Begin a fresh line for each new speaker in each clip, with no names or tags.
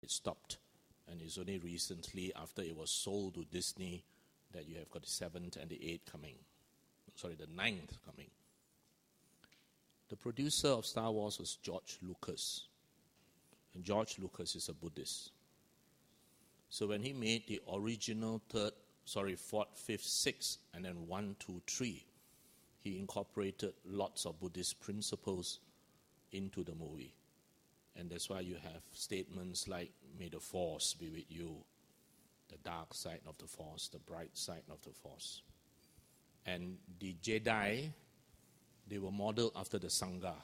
it stopped. And it's only recently, after it was sold to Disney, that you have got the 7th and the 8th coming. Sorry, the 9th coming. The producer of Star Wars was George Lucas. And George Lucas is a Buddhist. So when he made the original 3rd, 4th, 5th, 6th, and then 1, 2, 3, he incorporated lots of Buddhist principles into the movie. And that's why you have statements like, may the Force be with you, the dark side of the Force, the bright side of the Force. And the Jedi, they were modeled after the Sangha.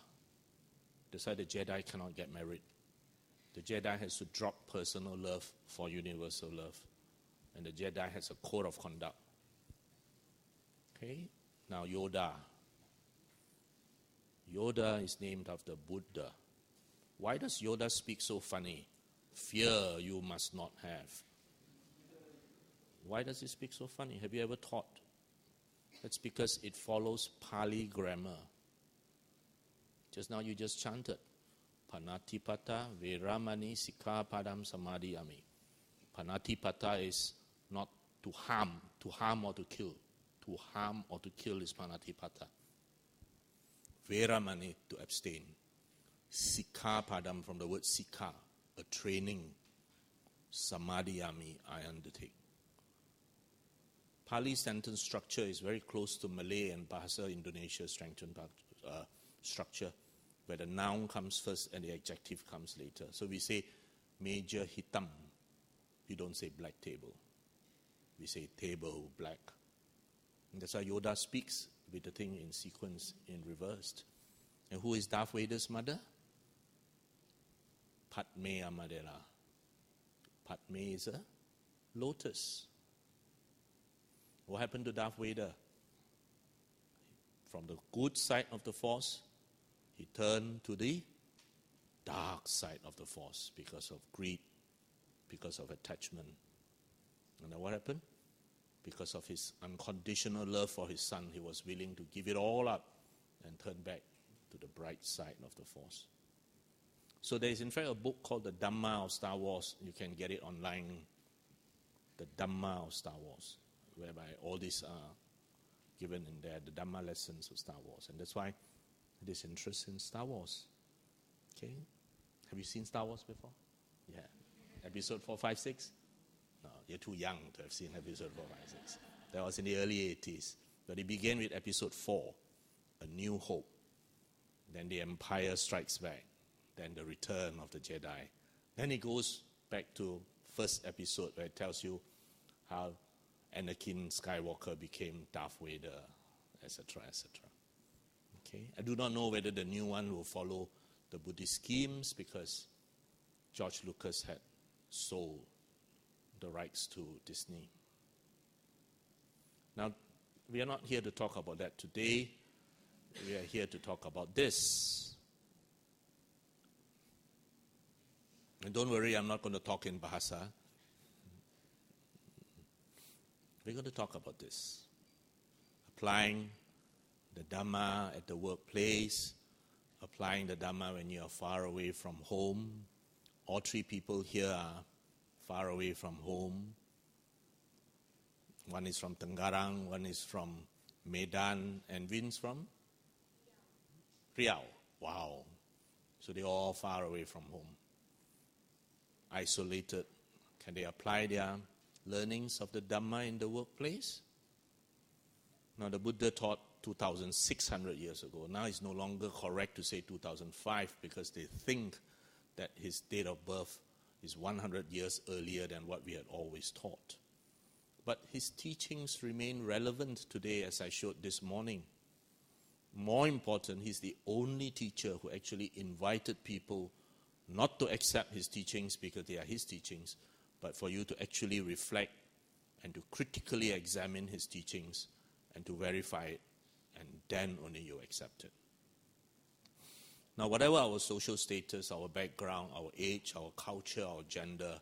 That's why the Jedi cannot get married. The Jedi has to drop personal love for universal love. And the Jedi has a code of conduct. Okay? Now Yoda. Yoda is named after Buddha. Why does Yoda speak so funny? Fear you must not have. Why does he speak so funny? Have you ever thought? That's because it follows Pali grammar. Just now you just chanted. Panatipata Veramani Sikkhapadam Samadhiyami. Panatipata is not to harm or to kill. To harm or to kill is Panatipata. Veramani, to abstain. Sikkhapadam, from the word Sikkha, a training. Samadhiyami, I undertake. Pali sentence structure is very close to Malay and Bahasa Indonesia strengthened structure, where the noun comes first and the adjective comes later. So we say meja hitam. We don't say black table. We say table black. And that's why Yoda speaks with the thing in sequence, in reversed. And who is Darth Vader's mother? Padme Amadera. Padme is a lotus. What happened to Darth Vader? From the good side of the Force, he turned to the dark side of the Force because of greed, because of attachment. And then what happened? Because of his unconditional love for his son, he was willing to give it all up and turn back to the bright side of the Force. So there is in fact a book called The Dhamma of Star Wars. You can get it online. The Dhamma of Star Wars, whereby all these are given in there, the Dhamma lessons of Star Wars. And that's why this interest in Star Wars. Okay? Have you seen Star Wars before? Yeah. Episode 4, 5, 6? No, you're too young to have seen episode 4, 5, 6. That was in the early 80s. But it began with episode 4, A New Hope. Then the Empire Strikes Back. Then the Return of the Jedi. Then it goes back to first episode where it tells you how Anakin Skywalker became Darth Vader, etc., etc. Okay? I do not know whether the new one will follow the Buddhist schemes because George Lucas had sold the rights to Disney. Now, we are not here to talk about that today. We are here to talk about this. And don't worry, I'm not going to talk in Bahasa. We're going to talk about this. Applying the Dhamma at the workplace, applying the Dhamma when you are far away from home. All three people here are far away from home. One is from Tenggarang, one is from Medan, and Vince from? Riau. Wow. So they're all far away from home. Isolated. Can they apply their learnings of the Dhamma in the workplace? Now the Buddha taught 2,600 years ago. Now it's no longer correct to say 2005 because they think that his date of birth is 100 years earlier than what we had always taught. But his teachings remain relevant today, as I showed this morning. More important, he's the only teacher who actually invited people not to accept his teachings because they are his teachings, but for you to actually reflect and to critically examine his teachings and to verify it, and then only you accept it. Now, whatever our social status, our background, our age, our culture, our gender,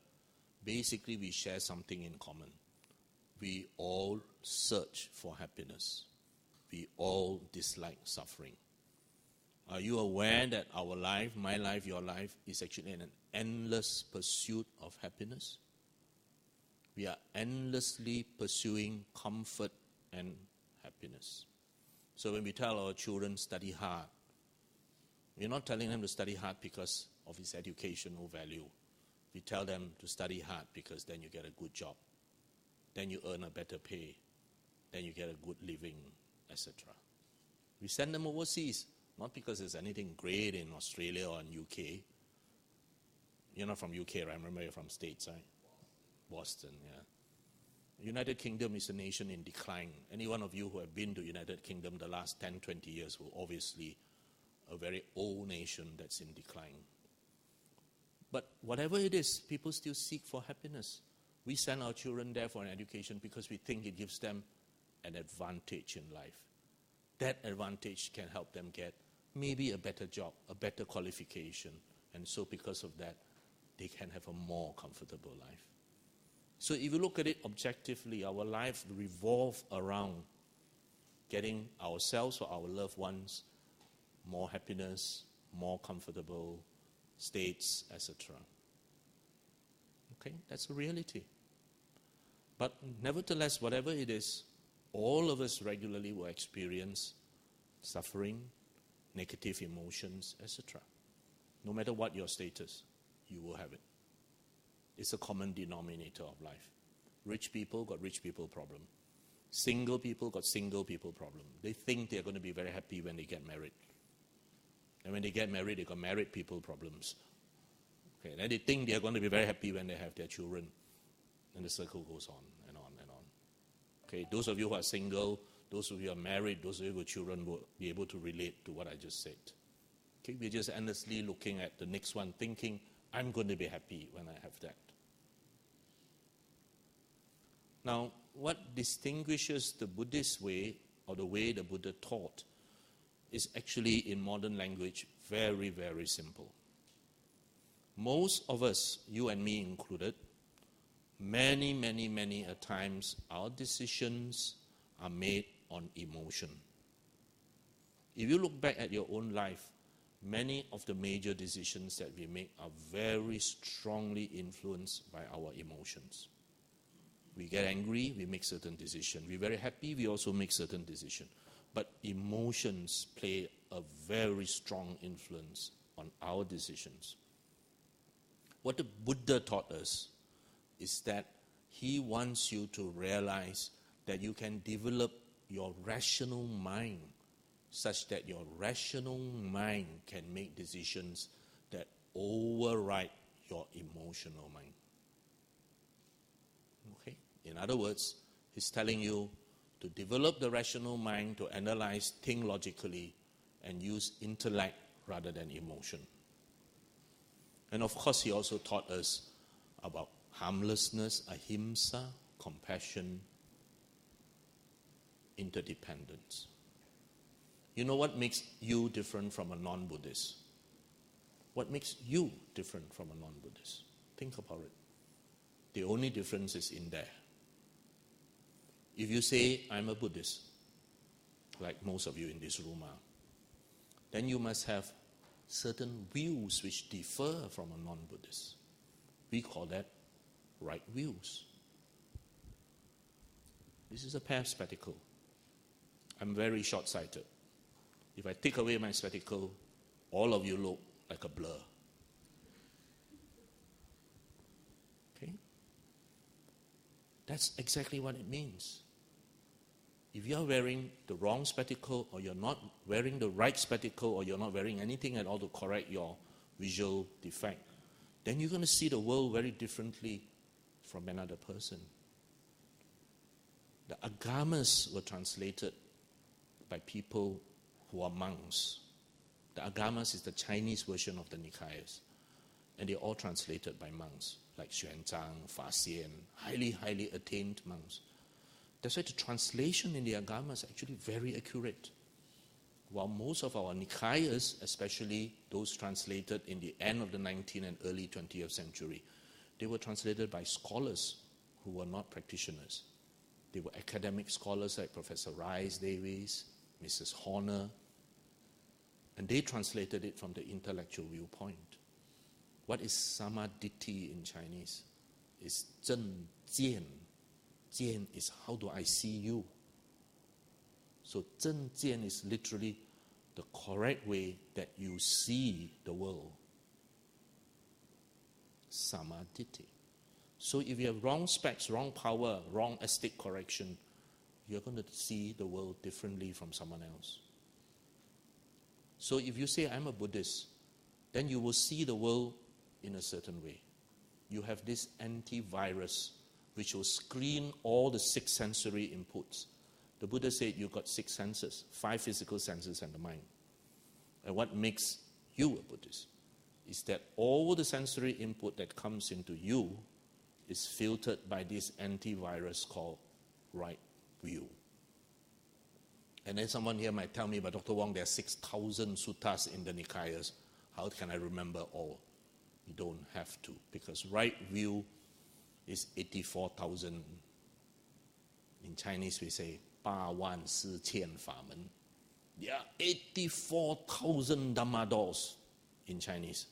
basically we share something in common. We all search for happiness. We all dislike suffering. Are you aware that our life, my life, your life, is actually an endless pursuit of happiness? We are endlessly pursuing comfort and happiness. So when we tell our children study hard, we're not telling them to study hard because of its educational value. We tell them to study hard because then you get a good job. Then you earn a better pay. Then you get a good living, etc. We send them overseas, not because there's anything great in Australia or in UK. You're not from UK, right? I remember you're from States, right? Boston, yeah. United Kingdom is a nation in decline. Any one of you who have been to United Kingdom the last 10, 20 years will obviously a very old nation that's in decline. But whatever it is, people still seek for happiness. We send our children there for an education because we think it gives them an advantage in life. That advantage can help them get maybe a better job, a better qualification. And so because of that, they can have a more comfortable life. So if you look at it objectively, our life revolves around getting ourselves or our loved ones more happiness, more comfortable states, etc. Okay, that's a reality. But nevertheless, whatever it is, all of us regularly will experience suffering, negative emotions, etc. No matter what your status, you will have it. It's a common denominator of life. Rich people got rich people problem. Single people got single people problem. They think they're going to be very happy when they get married. And when they get married, they got married people problems. Okay, then they think they're going to be very happy when they have their children. And the circle goes on and on and on. Okay, those of you who are single, those of you who are married, those of you with children will be able to relate to what I just said. Okay, we're just endlessly looking at the next one, thinking, I'm going to be happy when I have that. Now, what distinguishes the Buddhist way, or the way the Buddha taught, is actually, in modern language, very, very simple. Most of us, you and me included, many, many, many a times, our decisions are made on emotion. If you look back at your own life, many of the major decisions that we make are very strongly influenced by our emotions. We get angry, we make certain decisions. We're very happy, we also make certain decisions. But emotions play a very strong influence on our decisions. What the Buddha taught us is that he wants you to realize that you can develop your rational mind such that your rational mind can make decisions that override your emotional mind. Okay? In other words, he's telling you to develop the rational mind to analyze, think logically, and use intellect rather than emotion. And of course, he also taught us about harmlessness, ahimsa, compassion, interdependence. You know what makes you different from a non-Buddhist? What makes you different from a non-Buddhist? Think about it. The only difference is in there. If you say, I'm a Buddhist, like most of you in this room are, then you must have certain views which differ from a non-Buddhist. We call that right views. This is a pair of spectacles. I'm very short-sighted. If I take away my spectacle, all of you look like a blur. Okay? That's exactly what it means. If you're wearing the wrong spectacle, or you're not wearing the right spectacle, or you're not wearing anything at all to correct your visual defect, then you're going to see the world very differently from another person. The agamas were translated by people who are monks. The agamas is the Chinese version of the Nikayas. And they're all translated by monks, like Xuanzang, Fa Xian, highly, highly attained monks. That's why the translation in the agamas is actually very accurate. While most of our Nikayas, especially those translated in the end of the 19th and early 20th century, they were translated by scholars who were not practitioners. They were academic scholars like Professor Rice Davies, Mrs. Horner, And they translated it from the intellectual viewpoint. What is samadhi in Chinese? It's zhen jian. Jian is how do I see you? So zhen jian is literally the correct way that you see the world. Samadhi. So if you have wrong specs, wrong power, wrong aesthetic correction, you're going to see the world differently from someone else. So if you say, I'm a Buddhist, then you will see the world in a certain way. You have this antivirus which will screen all the 6 sensory inputs. The Buddha said you've got 6 senses, 5 physical senses and the mind. And what makes you a Buddhist is that all the sensory input that comes into you is filtered by this antivirus called right view. And then someone here might tell me, but Dr. Wong, there are 6,000 suttas in the Nikayas. How can I remember all? You don't have to, because right view is 84,000. In Chinese we say 84,000法门. There are 84,000 Dhamma doors in Chinese.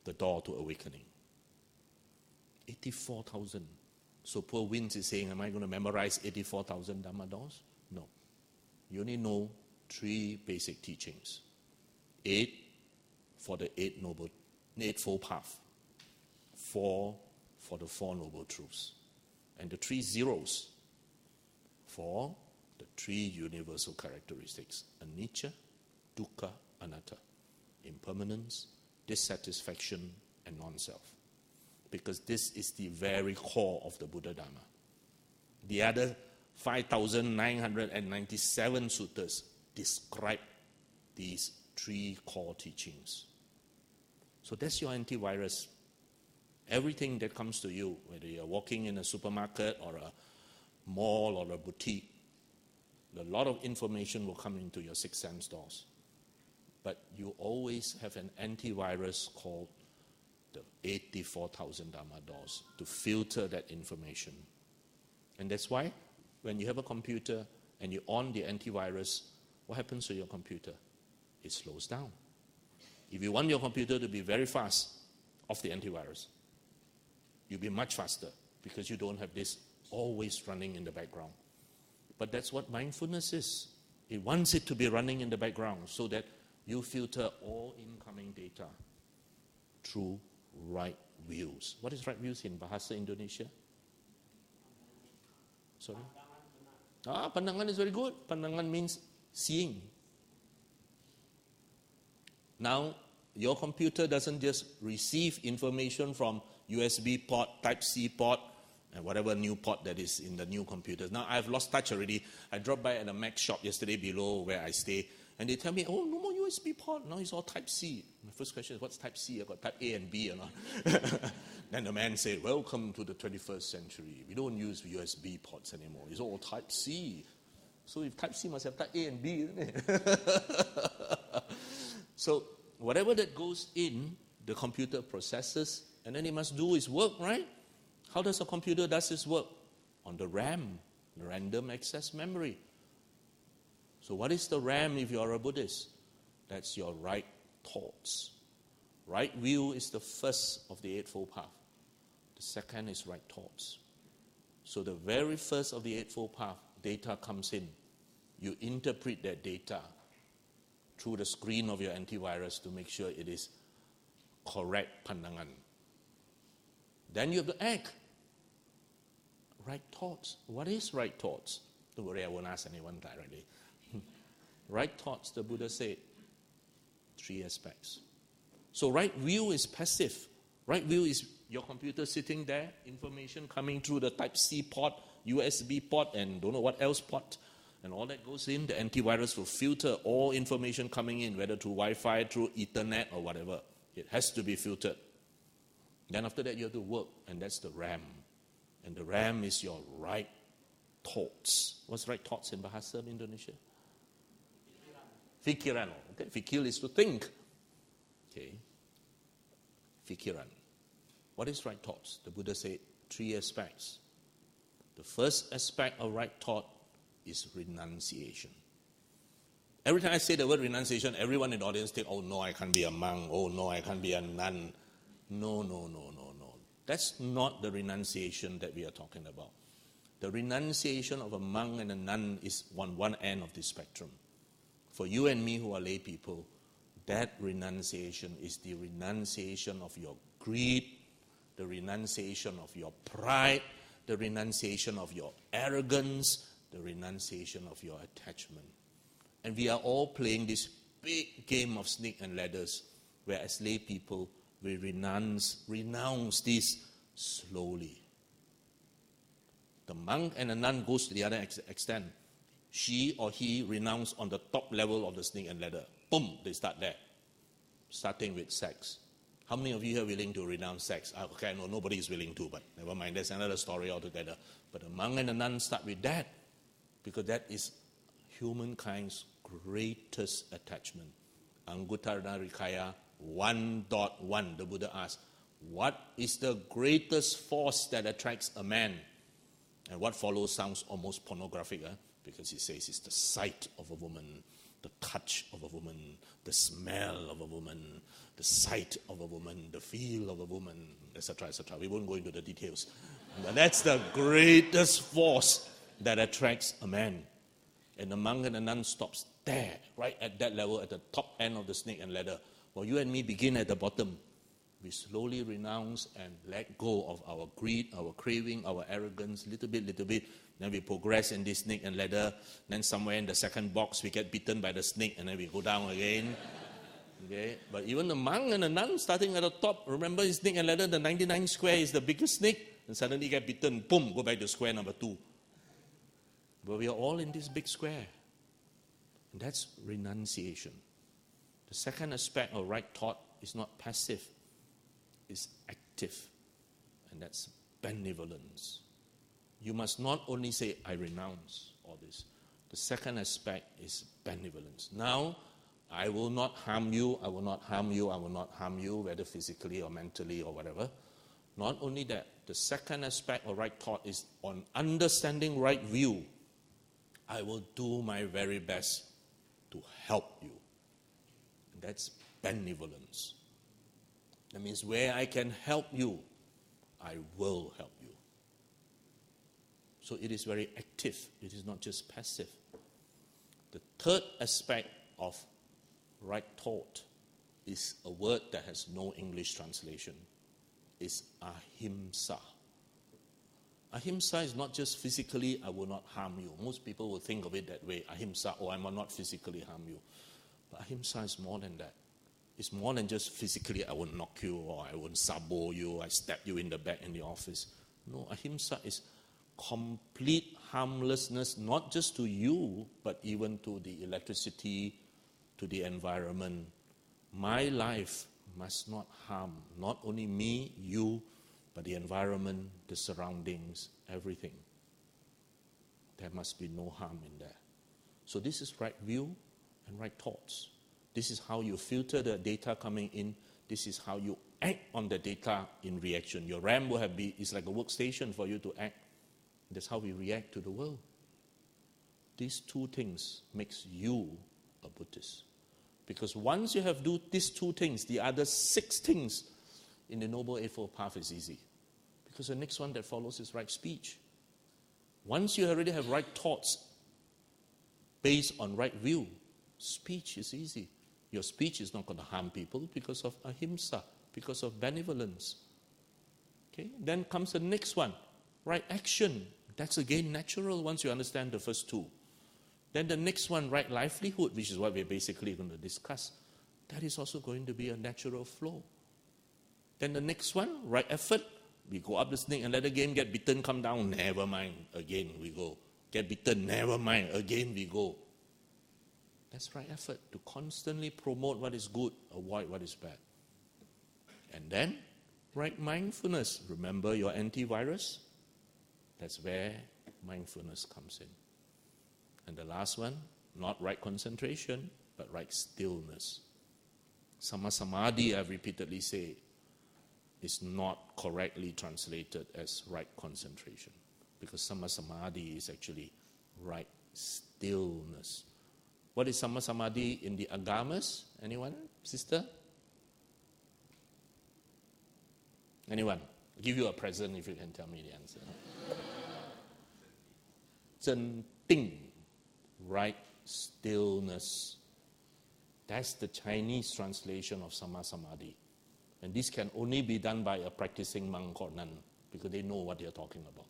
The door to awakening. 84,000. So poor Wins is saying, am I going to memorize 84,000 Dhamma doors? No. You only know 3 basic teachings. 8 for the Eightfold Path. 4 for the 4 Noble Truths. And the 3 zeros for the 3 universal characteristics. Anicca, dukkha, anatta. Impermanence, dissatisfaction, and non-self. Because this is the very core of the Buddha Dharma. The other 5,997 suttas describe these 3 core teachings. So that's your antivirus. Everything that comes to you, whether you're walking in a supermarket or a mall or a boutique, a lot of information will come into your 6 sense doors. But you always have an antivirus called the 84,000 Dhamma doors to filter that information. And that's why when you have a computer and you on the antivirus, what happens to your computer? It slows down. If you want your computer to be very fast, off the antivirus. You'll be much faster because you don't have this always running in the background. But that's what mindfulness is. It wants it to be running in the background so that you filter all incoming data through right views. What is right views in Bahasa Indonesia? Sorry? Pandangan is very good. Pandangan means seeing. Now, your computer doesn't just receive information from USB port, Type-C port, and whatever new port that is in the new computers. Now, I've lost touch already. I dropped by at a Mac shop yesterday below where I stay, and they tell me, oh, no more USB port. Now it's all Type-C. My first question is, what's Type-C? I've got Type A and B. Then the man said, welcome to the 21st century. We don't use USB ports anymore. It's all Type-C. So if Type-C must have Type A and B, isn't it? So whatever that goes in, the computer processes, and then it must do its work, right? How does a computer does its work? On the RAM, the random access memory. So what is the RAM if you're a Buddhist? That's your right thoughts. Right view is the first of the Eightfold Path. The second is right thoughts. So the very first of the Eightfold Path, data comes in. You interpret that data through the screen of your antivirus to make sure it is correct pandangan. Then you have to act. Right thoughts. What is right thoughts? Don't worry, I won't ask anyone directly. Right thoughts, the Buddha said, 3 aspects. So right view is passive. Right view is your computer sitting there, information coming through the Type-C port, USB port, and don't know what else port. And all that goes in, the antivirus will filter all information coming in, whether through Wi-Fi, through Ethernet, or whatever. It has to be filtered. Then after that, you have to work, and that's the RAM. And the RAM is your right thoughts. What's right thoughts in Bahasa Indonesia? Fikiran. Okay, fikir is to think. Okay. Fikiran. What is right thoughts? The Buddha said 3 aspects. The first aspect of right thought is renunciation. Every time I say the word renunciation, everyone in the audience think, oh no, I can't be a monk. Oh no, I can't be a nun. No. That's not the renunciation that we are talking about. The renunciation of a monk and a nun is on one end of the spectrum. For you and me who are lay people, that renunciation is the renunciation of your greed, the renunciation of your pride, the renunciation of your arrogance, the renunciation of your attachment. And we are all playing this big game of snake and ladders, where as lay people, we renounce this slowly. The monk and the nun goes to the other extent. She or he renounce on the top level of the snake and ladder. Boom, they start there. Starting with sex. How many of you are willing to renounce sex? Okay, no, nobody is willing to, but never mind, that's another story altogether. But the monk and the nun start with that, because that is humankind's greatest attachment. Anguttara Nikaya 1.1, the Buddha asked, what is the greatest force that attracts a man? And what follows sounds almost pornographic, because he says it's the sight of a woman, the touch of a woman, the smell of a woman, the sight of a woman, the feel of a woman, etc., etc. We won't go into the details. But that's the greatest force that attracts a man. And the monk and the nun stops there, right at that level, at the top end of the snake and ladder. While you and me begin at the bottom, we slowly renounce and let go of our greed, our craving, our arrogance, little bit. Then we progress in this snake and ladder. Then somewhere in the second box, we get bitten by the snake, and then we go down again. Okay? But even the monk and the nun starting at the top, remember in snake and ladder, the 99 square is the biggest snake, and suddenly get bitten, boom, go back to square number 2. But we are all in this big square. And that's renunciation. The second aspect of right thought is not passive, it's active. And that's benevolence. You must not only say, I renounce all this. The second aspect is benevolence. Now, I will not harm you, I will not harm you, I will not harm you, whether physically or mentally or whatever. Not only that, the second aspect of right thought is on understanding right view. I will do my very best to help you. And that's benevolence. That means where I can help you, I will help you. So it is very active. It is not just passive. The third aspect of right thought is a word that has no English translation. It's ahimsa. Ahimsa is not just physically, I will not harm you. Most people will think of it that way. Ahimsa, oh, I will not physically harm you. But ahimsa is more than that. It's more than just physically, I will knock you, or I will sabo you, I stab you in the back in the office. No, ahimsa is complete harmlessness, not just to you, but even to the electricity, to the environment. My life must not harm not only me, you, but the environment, the surroundings, everything. There must be no harm in there. So this is right view and right thoughts. This is how you filter the data coming in. This is how you act on the data in reaction. Your RAM will is like a workstation for you to act. That's how we react to the world. These two things makes you a Buddhist. Because once you have do these two things, the other 6 things in the Noble Eightfold Path is easy. Because the next one that follows is right speech. Once you already have right thoughts based on right view, speech is easy. Your speech is not going to harm people because of ahimsa, because of benevolence. Okay? Then comes the next one, right action. That's again natural once you understand the first 2. Then the next one, right livelihood, which is what we're basically going to discuss. That is also going to be a natural flow. Then the next one, right effort. We go up the snake and let the game get bitten, come down, never mind, again we go. Get bitten, never mind, again we go. That's right effort, to constantly promote what is good, avoid what is bad. And then, right mindfulness. Remember your antivirus? That's where mindfulness comes in. And the last one, not right concentration, but right stillness. Sama samadhi, I've repeatedly said, is not correctly translated as right concentration. Because sama samadhi is actually right stillness. What is Sama Samadhi in the Agamas? Anyone? Sister? Anyone? I'll give you a present if you can tell me the answer. Zhen Ting, right stillness. That's the Chinese translation of Sama Samadhi. And this can only be done by a practicing monk or nun, because they know what they're talking about.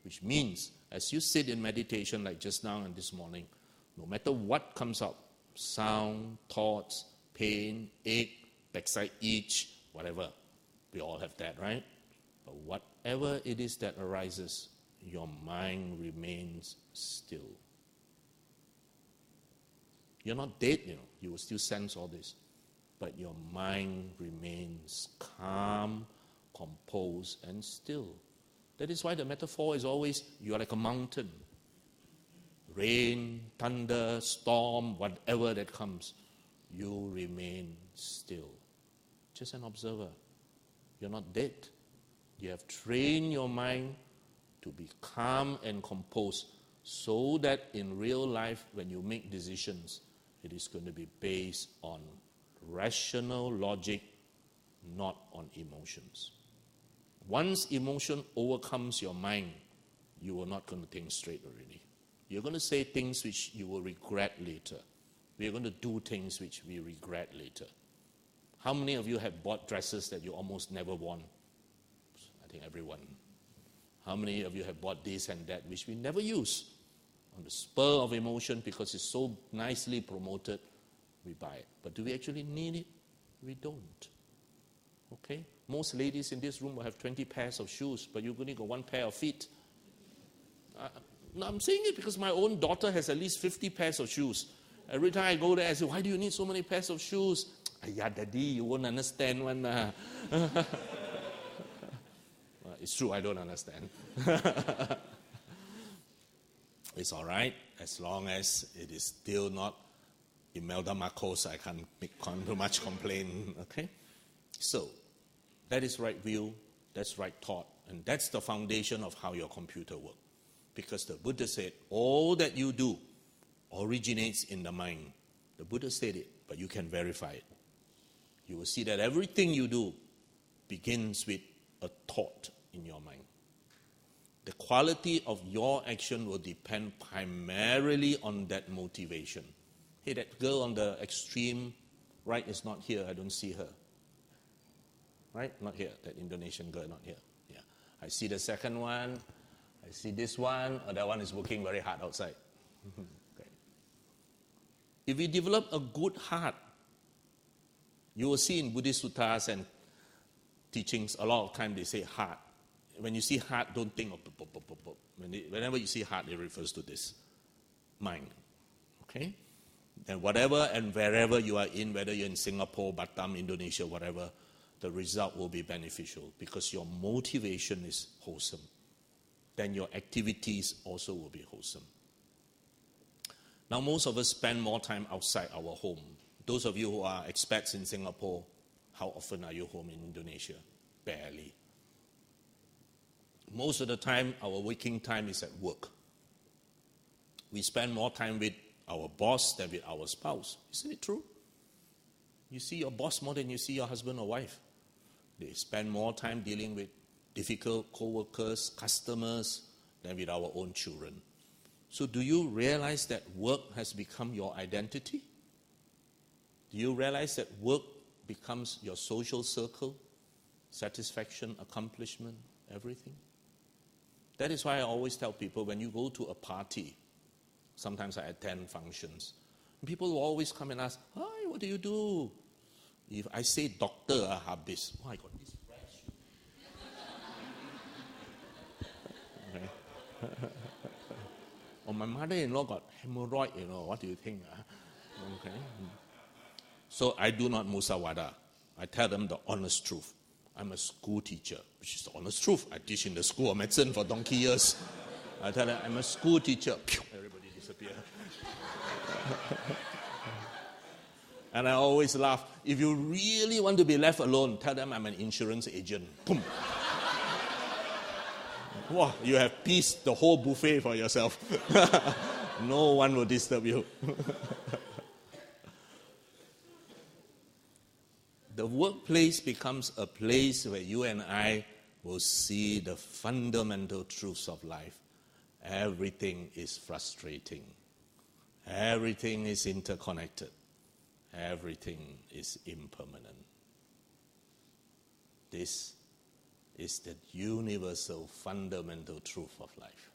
Which means, as you sit in meditation like just now and this morning, no matter what comes up, sound, thoughts, pain, ache, backside itch, whatever, we all have that, right? But whatever it is that arises, your mind remains still. You're not dead, you will still sense all this. But your mind remains calm, composed, and still. That is why the metaphor is always, you are like a mountain. Rain, thunder, storm, whatever that comes, you remain still. Just an observer. You're not dead. You have trained your mind to be calm and composed so that in real life, when you make decisions, it is going to be based on rational logic, not on emotions. Once emotion overcomes your mind, you are not going to think straight already. You're going to say things which you will regret later. We're going to do things which we regret later. How many of you have bought dresses that you almost never worn? I think everyone. How many of you have bought this and that which we never use? On the spur of emotion, because it's so nicely promoted, we buy it. But do we actually need it? We don't. Okay? Most ladies in this room will have 20 pairs of shoes, but you've only got one pair of feet. No, I'm saying it because my own daughter has at least 50 pairs of shoes. Every time I go there, I say, why do you need so many pairs of shoes? Ayah, Daddy, you won't understand one. It's true, I don't understand. It's all right, as long as it is still not Imelda Marcos, I can't make too much complaint, okay? So, that is right view, that's right thought, and that's the foundation of how your computer works. Because the Buddha said, all that you do originates in the mind. The Buddha said it, but you can verify it. You will see that everything you do begins with a thought in your mind. The quality of your action will depend primarily on that motivation. Hey, that girl on the extreme right is not here. I don't see her. Right? Not here. That Indonesian girl, not here. Yeah. I see the second one. I see this one. Oh, that one is working very hard outside. Okay. If you develop a good heart, you will see in Buddhist suttas and teachings, a lot of time they say heart. When you see heart, don't think of whenever you see heart, it refers to this. Mind. Okay? And whatever and wherever you are in, whether you're in Singapore, Batam, Indonesia, whatever, the result will be beneficial because your motivation is wholesome. Then your activities also will be wholesome. Now, most of us spend more time outside our home. Those of you who are expats in Singapore, how often are you home in Indonesia? Barely. Most of the time, our waking time is at work. We spend more time with our boss than with our spouse. Isn't it true? You see your boss more than you see your husband or wife. They spend more time dealing with difficult co-workers, customers, than with our own children. So do you realize that work has become your identity? Do you realize that work becomes your social circle, satisfaction, accomplishment, everything? That is why I always tell people, when you go to a party, sometimes I attend functions, people will always come and ask, hi, what do you do? If I say doctor, habis, oh, I got this rash. Okay. Or my mother-in-law got hemorrhoid, what do you think? Okay. So I do not musawada. I tell them the honest truth. I'm a school teacher, which is the honest truth. I teach in the School of Medicine for donkey years. I tell them I'm a school teacher. Everybody disappear. And I always laugh. If you really want to be left alone, tell them I'm an insurance agent. Boom. Wow, you have pieced the whole buffet for yourself. No one will disturb you. The workplace becomes a place where you and I will see the fundamental truths of life. Everything is frustrating. Everything is interconnected. Everything is impermanent. This is the universal fundamental truth of life.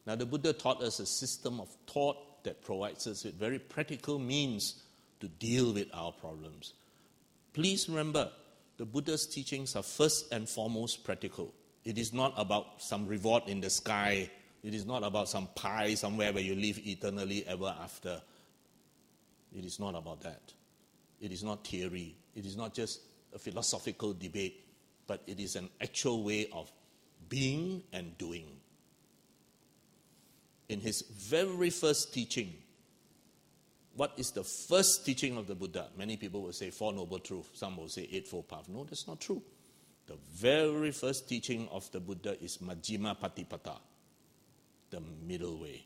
Now, the Buddha taught us a system of thought that provides us with very practical means to deal with our problems. Please remember, the Buddha's teachings are first and foremost practical. It is not about some reward in the sky. It is not about some pie somewhere where you live eternally ever after. It is not about that. It is not theory. It is not just a philosophical debate, but it is an actual way of being and doing. In his very first teaching, what is the first teaching of the Buddha? Many people will say Four Noble Truths. Some will say Eightfold Path. No, that's not true. The very first teaching of the Buddha is Majjhima Patipata, the middle way.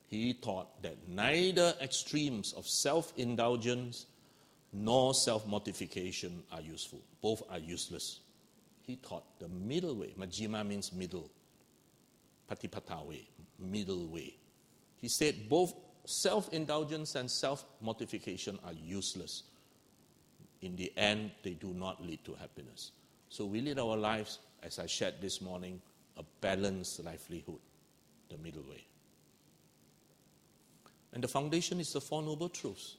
He taught that neither extremes of self-indulgence nor self-mortification are useful. Both are useless. He taught the middle way. Majjhima means middle. Patipata way, middle way. He said both self-indulgence and self-mortification are useless. In the end, they do not lead to happiness. So we lead our lives, as I shared this morning, a balanced livelihood, the middle way. And the foundation is the Four Noble Truths.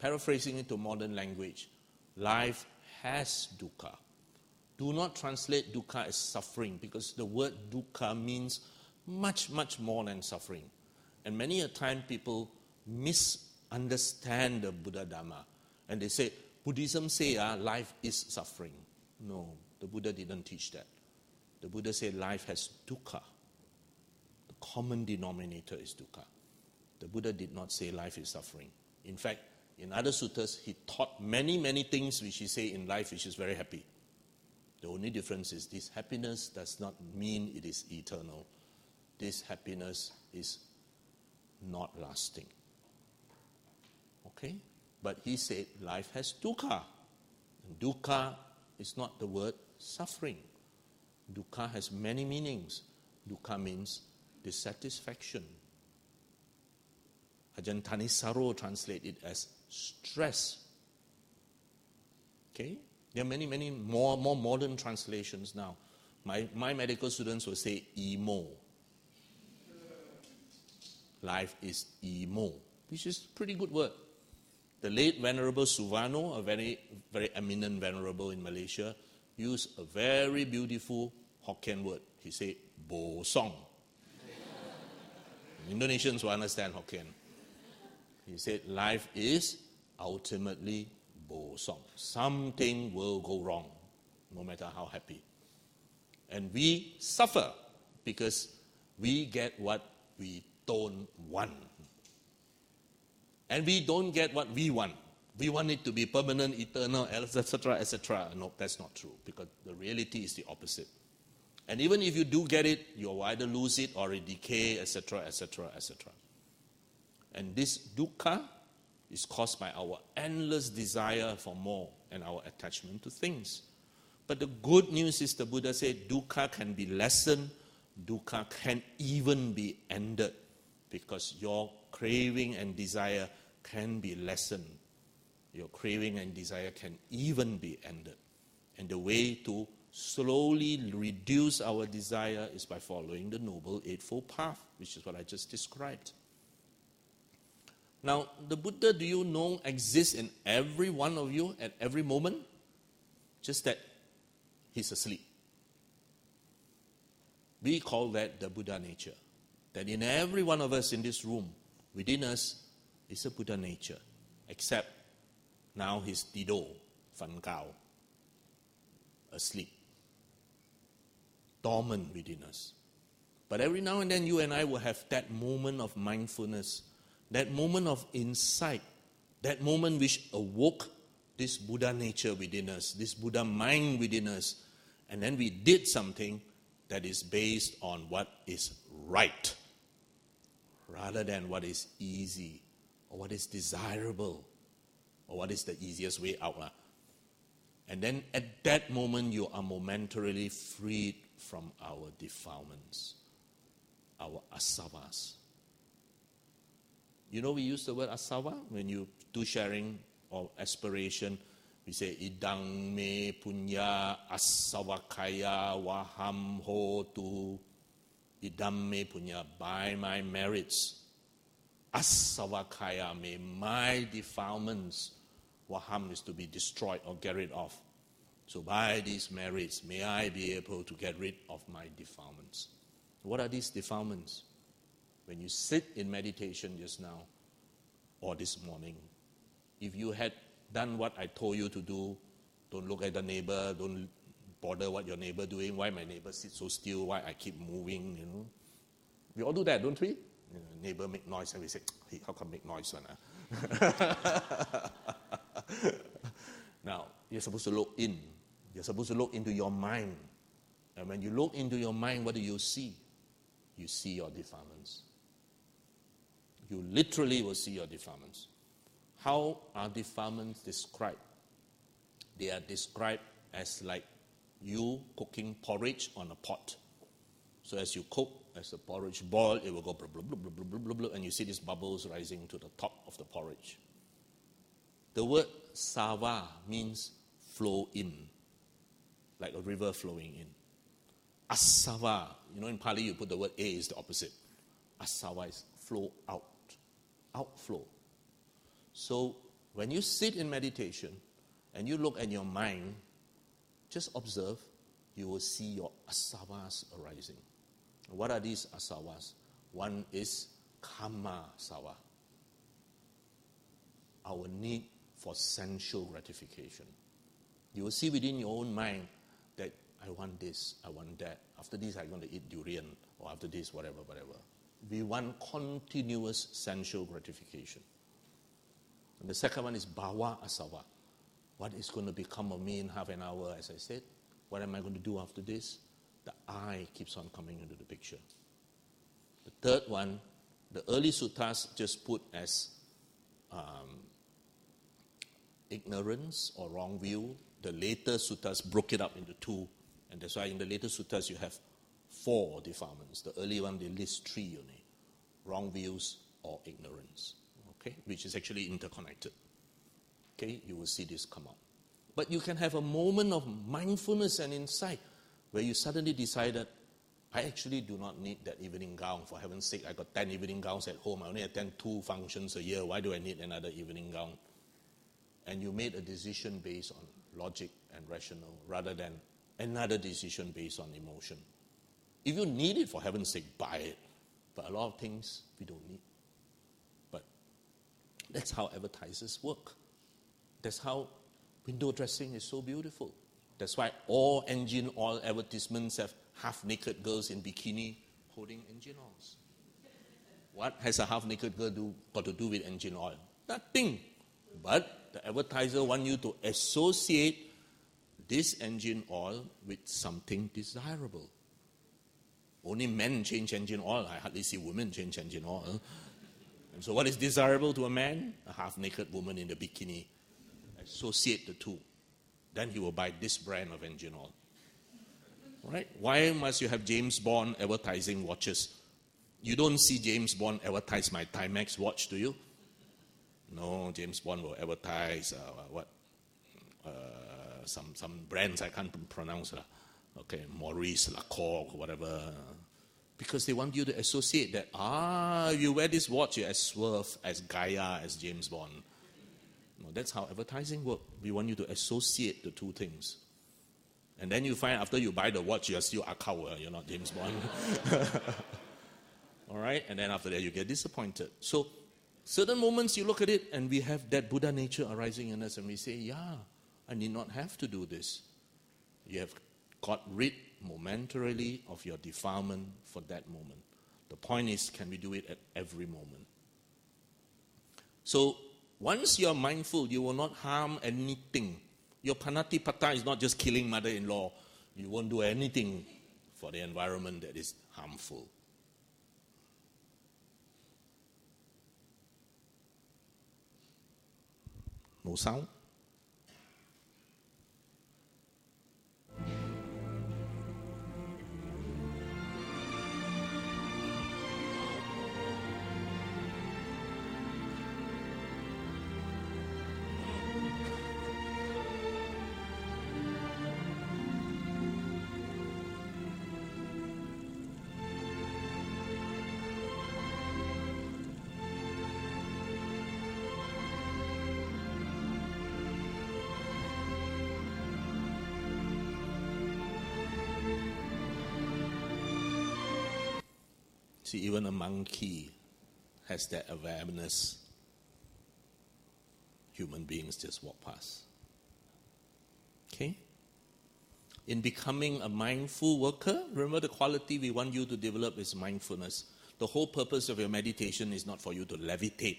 Paraphrasing it to modern language, life has dukkha. Do not translate dukkha as suffering, because the word dukkha means much, much more than suffering. And many a time people misunderstand the Buddha Dhamma. And they say, Buddhism say life is suffering. No, the Buddha didn't teach that. The Buddha said life has dukkha. The common denominator is dukkha. The Buddha did not say life is suffering. In fact, in other suttas, he taught many, many things which he say in life which is very happy. The only difference is this happiness does not mean it is eternal. This happiness is not lasting. Okay? But he said life has dukkha. And dukkha is not the word suffering. Dukkha has many meanings. Dukkha means dissatisfaction. Ajahn Thanissaro translated it as stress. Okay? There are many, many more modern translations now. My medical students will say emo. Life is emo, which is a pretty good word. The late Venerable Suvarno, a very, very eminent Venerable in Malaysia, used a very beautiful Hokkien word. He said, bo song. Indonesians will understand Hokkien. He said, life is ultimately bo song. Something will go wrong, no matter how happy. And we suffer because we get what we don't want. And we don't get what we want. We want it to be permanent, eternal, etc., etc. No, that's not true, because the reality is the opposite. And even if you do get it, you'll either lose it or it decay, etc., etc., etc. And this dukkha is caused by our endless desire for more and our attachment to things. But the good news is the Buddha said dukkha can be lessened, dukkha can even be ended, because your craving and desire can be lessened. Your craving and desire can even be ended. And the way to slowly reduce our desire is by following the Noble Eightfold Path, which is what I just described. Now, the Buddha, do you know, exists in every one of you at every moment? Just that he's asleep. We call that the Buddha nature. That in every one of us in this room, within us, is a Buddha nature. Except now he's Dido, Fan Kao, asleep, dormant within us. But every now and then you and I will have that moment of mindfulness, that moment of insight, that moment which awoke this Buddha nature within us, this Buddha mind within us, and then we did something that is based on what is right, rather than what is easy, or what is desirable, or what is the easiest way out. And then at that moment, you are momentarily freed from our defilements, our asavas. You know, we use the word asava when you do sharing or aspiration. We say, idang me punya asavakaya waham ho tu. Idam me punya, by my merits. Asavakaya me, my defilements. Waham is to be destroyed or get rid of. So by these merits, may I be able to get rid of my defilements. What are these defilements? When you sit in meditation just now, or this morning, if you had done what I told you to do, don't look at the neighbor, don't bother what your neighbor doing, why my neighbor sits so still, why I keep moving, you know. We all do that, don't we? You know, neighbor make noise and we say, hey, how come make noise? Now, you're supposed to look in. You're supposed to look into your mind. And when you look into your mind, what do you see? You see your defilements. You literally will see your defilements. How are defilements described? They are described as like you cooking porridge on a pot. So as you cook, as the porridge boils, it will go blah, blah, blah, blah, blah, blah, blah, and you see these bubbles rising to the top of the porridge. The word sava means flow in, like a river flowing in. Asava, you know, in Pali you put the word A is the opposite. Asava is flow out, outflow. So when you sit in meditation and you look at your mind, just observe, you will see your asavas arising. What are these asavas? One is kama sava, our need for sensual gratification. You will see within your own mind that I want this, I want that. After this, I'm going to eat durian, or after this, whatever. We want continuous sensual gratification. And the second one is bhava asava. What is going to become of me in half an hour, as I said? What am I going to do after this? The I keeps on coming into the picture. The third one, the early suttas just put as ignorance or wrong view. The later suttas broke it up into two. And that's why in the later suttas you have 4 defilements. The early one, they list 3 only. Wrong views or ignorance. Okay? Which is actually interconnected. Okay? You will see this come out. But you can have a moment of mindfulness and insight where you suddenly decided, I actually do not need that evening gown. For heaven's sake, I got 10 evening gowns at home. I only attend 2 functions a year. Why do I need another evening gown? And you made a decision based on logic and rational rather than another decision based on emotion. If you need it, for heaven's sake, buy it. But a lot of things we don't need. But that's how advertisers work. That's how window dressing is so beautiful. That's why all engine oil advertisements have half-naked girls in bikini holding engine oils. What has a half-naked girl got to do with engine oil? Nothing. But the advertiser wants you to associate this engine oil with something desirable. Only men change engine oil. I hardly see women change engine oil. And so what is desirable to a man? A half-naked woman in a bikini. Associate the two. Then he will buy this brand of engine oil. Right? Why must you have James Bond advertising watches? You don't see James Bond advertise my Timex watch, do you? No, James Bond will advertise some brands I can't pronounce. Okay, Maurice, Lacoste, whatever. Because they want you to associate that, you wear this watch, you're as swerve, as Gaia, as James Bond. No, that's how advertising works. We want you to associate the two things. And then you find after you buy the watch, you're still Akawa, you're not James Bond. All right? And then after that, you get disappointed. So, certain moments you look at it, and we have that Buddha nature arising in us, and we say, yeah, I need not have to do this. You have got rid momentarily of your defilement for that moment. The point is, can we do it at every moment? So, once you are mindful, you will not harm anything. Your panatipata is not just killing mother-in-law. You won't do anything for the environment that is harmful. No sound? See, even a monkey has that awareness. Human beings just walk past. Okay? In becoming a mindful worker, remember the quality we want you to develop is mindfulness. The whole purpose of your meditation is not for you to levitate.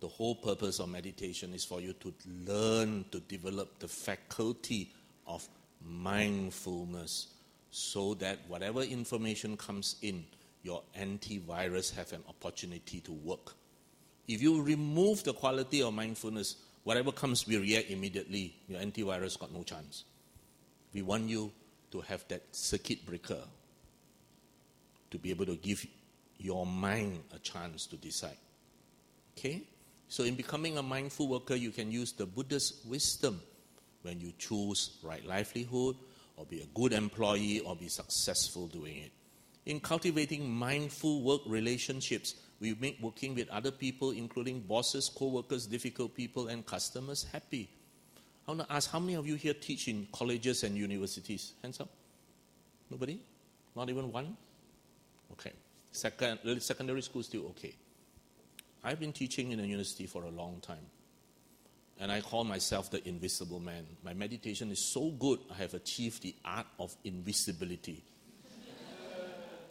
The whole purpose of meditation is for you to learn to develop the faculty of mindfulness so that whatever information comes in, your antivirus have an opportunity to work. If you remove the quality of mindfulness, whatever comes, we react immediately. Your antivirus got no chance. We want you to have that circuit breaker to be able to give your mind a chance to decide. Okay? So in becoming a mindful worker, you can use the Buddhist wisdom when you choose right livelihood, or be a good employee, or be successful doing it. In cultivating mindful work relationships, we make working with other people, including bosses, co-workers, difficult people, and customers, happy. I want to ask, how many of you here teach in colleges and universities? Hands up. Nobody? Not even one? Okay. Secondary school still okay. I've been teaching in a university for a long time. And I call myself the invisible man. My meditation is so good, I have achieved the art of invisibility.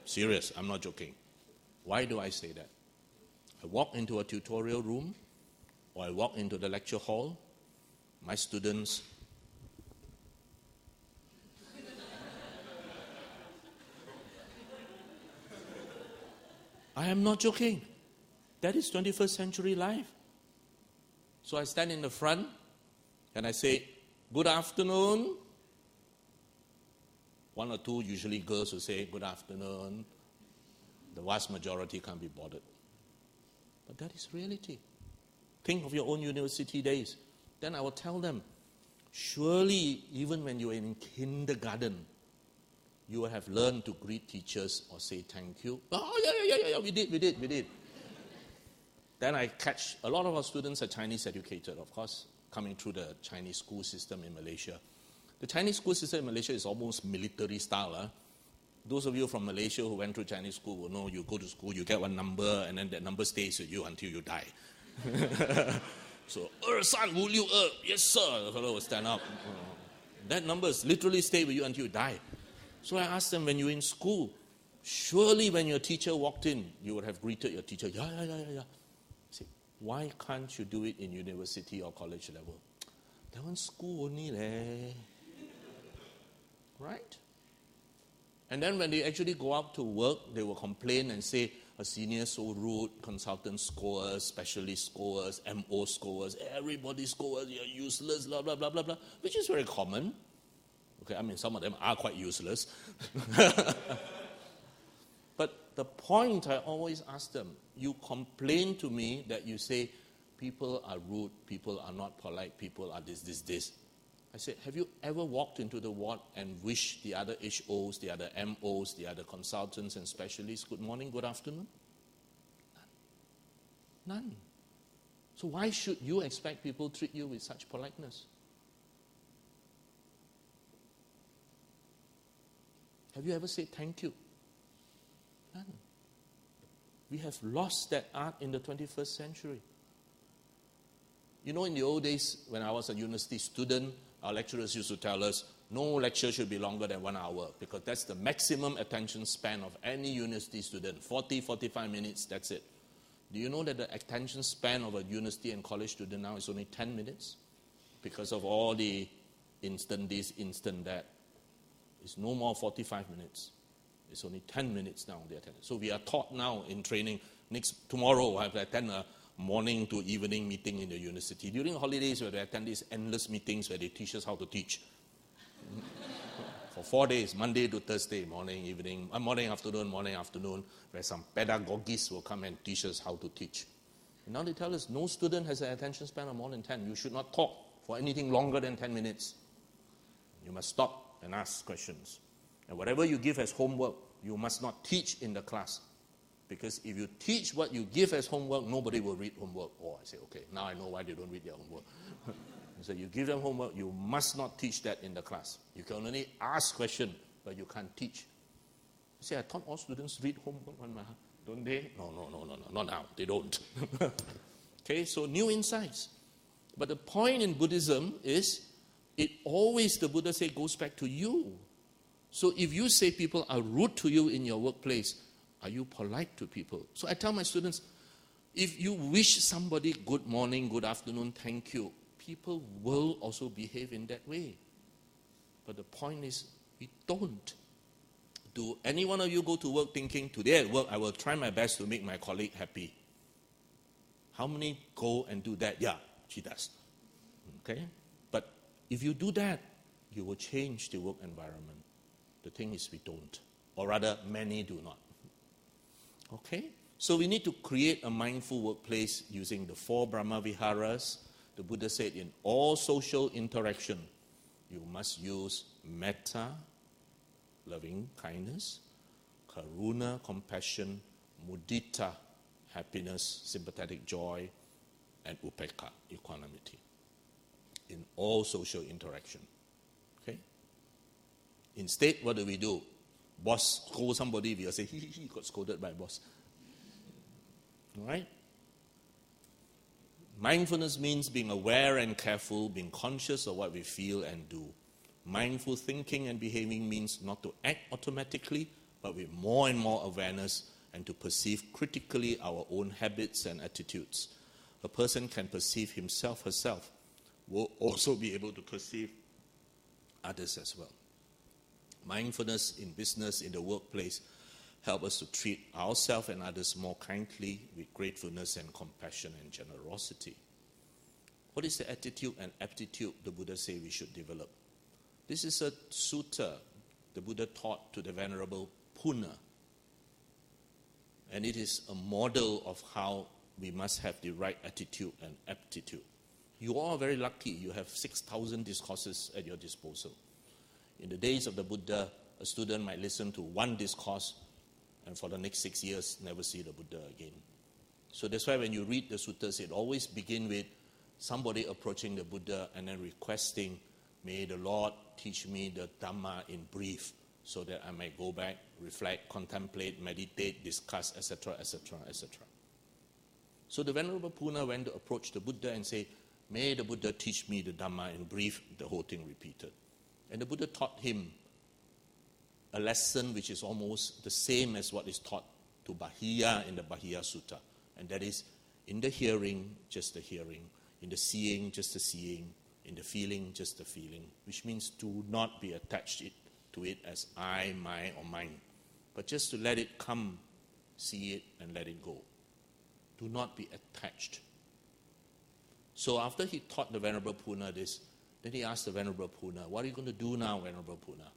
Serious, I'm not joking. Why do I say that? I walk into a tutorial room, or I walk into the lecture hall, my students I am not joking. That is 21st century life. So I stand in the front and I say, good afternoon. One or two, usually girls, will say, good afternoon. The vast majority can't be bothered. But that is reality. Think of your own university days. Then I will tell them, surely even when you are in kindergarten, you will have learned to greet teachers or say thank you. Oh, yeah, we did. Then I catch, a lot of our students are Chinese educated, of course, coming through the Chinese school system in Malaysia. The Chinese school system in Malaysia is almost military style. Those of you from Malaysia who went through Chinese school will know you go to school, you get one number, and then that number stays with you until you die. So, son, will you? Yes, sir. The fellow will stand up. That number literally stay with you until you die. So I asked them, when you're in school, surely when your teacher walked in, you would have greeted your teacher, yeah. I say, why can't you do it in university or college level? That one's school only leh. Right? And then when they actually go out to work, they will complain and say, a senior so rude, consultant score us, specialist score us, MO score us, everybody score us, you're useless, blah, blah, blah, blah, blah, which is very common. Okay, I mean, some of them are quite useless. But the point I always ask them, you complain to me that you say, people are rude, people are not polite, people are this. I said, have you ever walked into the ward and wished the other HOs, the other MOs, the other consultants and specialists, good morning, good afternoon? None. So why should you expect people to treat you with such politeness? Have you ever said thank you? None. We have lost that art in the 21st century. You know, in the old days, when I was a university student, our lecturers used to tell us, no lecture should be longer than 1 hour, because that's the maximum attention span of any university student. 40, 45 minutes, that's it. Do you know that the attention span of a university and college student now is only 10 minutes? Because of all the instant this, instant that. It's no more 45 minutes. It's only 10 minutes now they attend. So we are taught now in training. Tomorrow I have to attend a morning to evening meeting in the university. During holidays we have to attend these endless meetings where they teach us how to teach. For 4 days, Monday to Thursday, morning, evening, morning, afternoon, where some pedagogists will come and teach us how to teach. And now they tell us no student has an attention span of more than 10. You should not talk for anything longer than 10 minutes. You must stop and ask questions. And whatever you give as homework, you must not teach in the class. Because if you teach what you give as homework, nobody will read homework. Oh, I say, okay, now I know why they don't read their homework. So you give them homework, you must not teach that in the class. You can only ask questions, but you can't teach. You say, I thought all students read homework, don't they? No, not now. They don't. Okay, so new insights. But the point in Buddhism is, the Buddha said, goes back to you. So if you say people are rude to you in your workplace, are you polite to people? So I tell my students, if you wish somebody good morning, good afternoon, thank you, people will also behave in that way. But the point is, we don't. Do any one of you go to work thinking, today at work, I will try my best to make my colleague happy? How many go and do that? Yeah, she does. Okay? But if you do that, you will change the work environment. The thing is, we don't. Or rather, many do not. Okay? So we need to create a mindful workplace using the 4 Brahma Viharas. The Buddha said in all social interaction, you must use metta, loving kindness, karuna, compassion, mudita, happiness, sympathetic joy, and upekkha, equanimity. In all social interaction. Okay? Instead, what do? Boss scold somebody, we'll say, he got scolded by boss. All right? Mindfulness means being aware and careful, being conscious of what we feel and do. Mindful thinking and behaving means not to act automatically, but with more and more awareness and to perceive critically our own habits and attitudes. A person can perceive himself, herself, will also be able to perceive others as well. Mindfulness in business, in the workplace, help us to treat ourselves and others more kindly with gratefulness and compassion and generosity. What is the attitude and aptitude the Buddha say we should develop? This is a sutta the Buddha taught to the Venerable Punna. And it is a model of how we must have the right attitude and aptitude. You all are very lucky. You have 6,000 discourses at your disposal. In the days of the Buddha, a student might listen to one discourse and for the next 6 years, never see the Buddha again. So that's why when you read the suttas, it always begins with somebody approaching the Buddha and then requesting, may the Lord teach me the Dhamma in brief so that I may go back, reflect, contemplate, meditate, discuss, etc., etc., etc. So the Venerable Punna went to approach the Buddha and say, may the Buddha teach me the Dhamma in brief, the whole thing repeated. And the Buddha taught him a lesson which is almost the same as what is taught to Bahiya in the Bahiya Sutta. And that is, in the hearing, just the hearing. In the seeing, just the seeing. In the feeling, just the feeling. Which means do not be attached to it as I, my, or mine. But just to let it come, see it, and let it go. Do not be attached. So after he taught the Venerable Punna this, then he asked the Venerable Punna, what are you going to do now, Venerable Punna?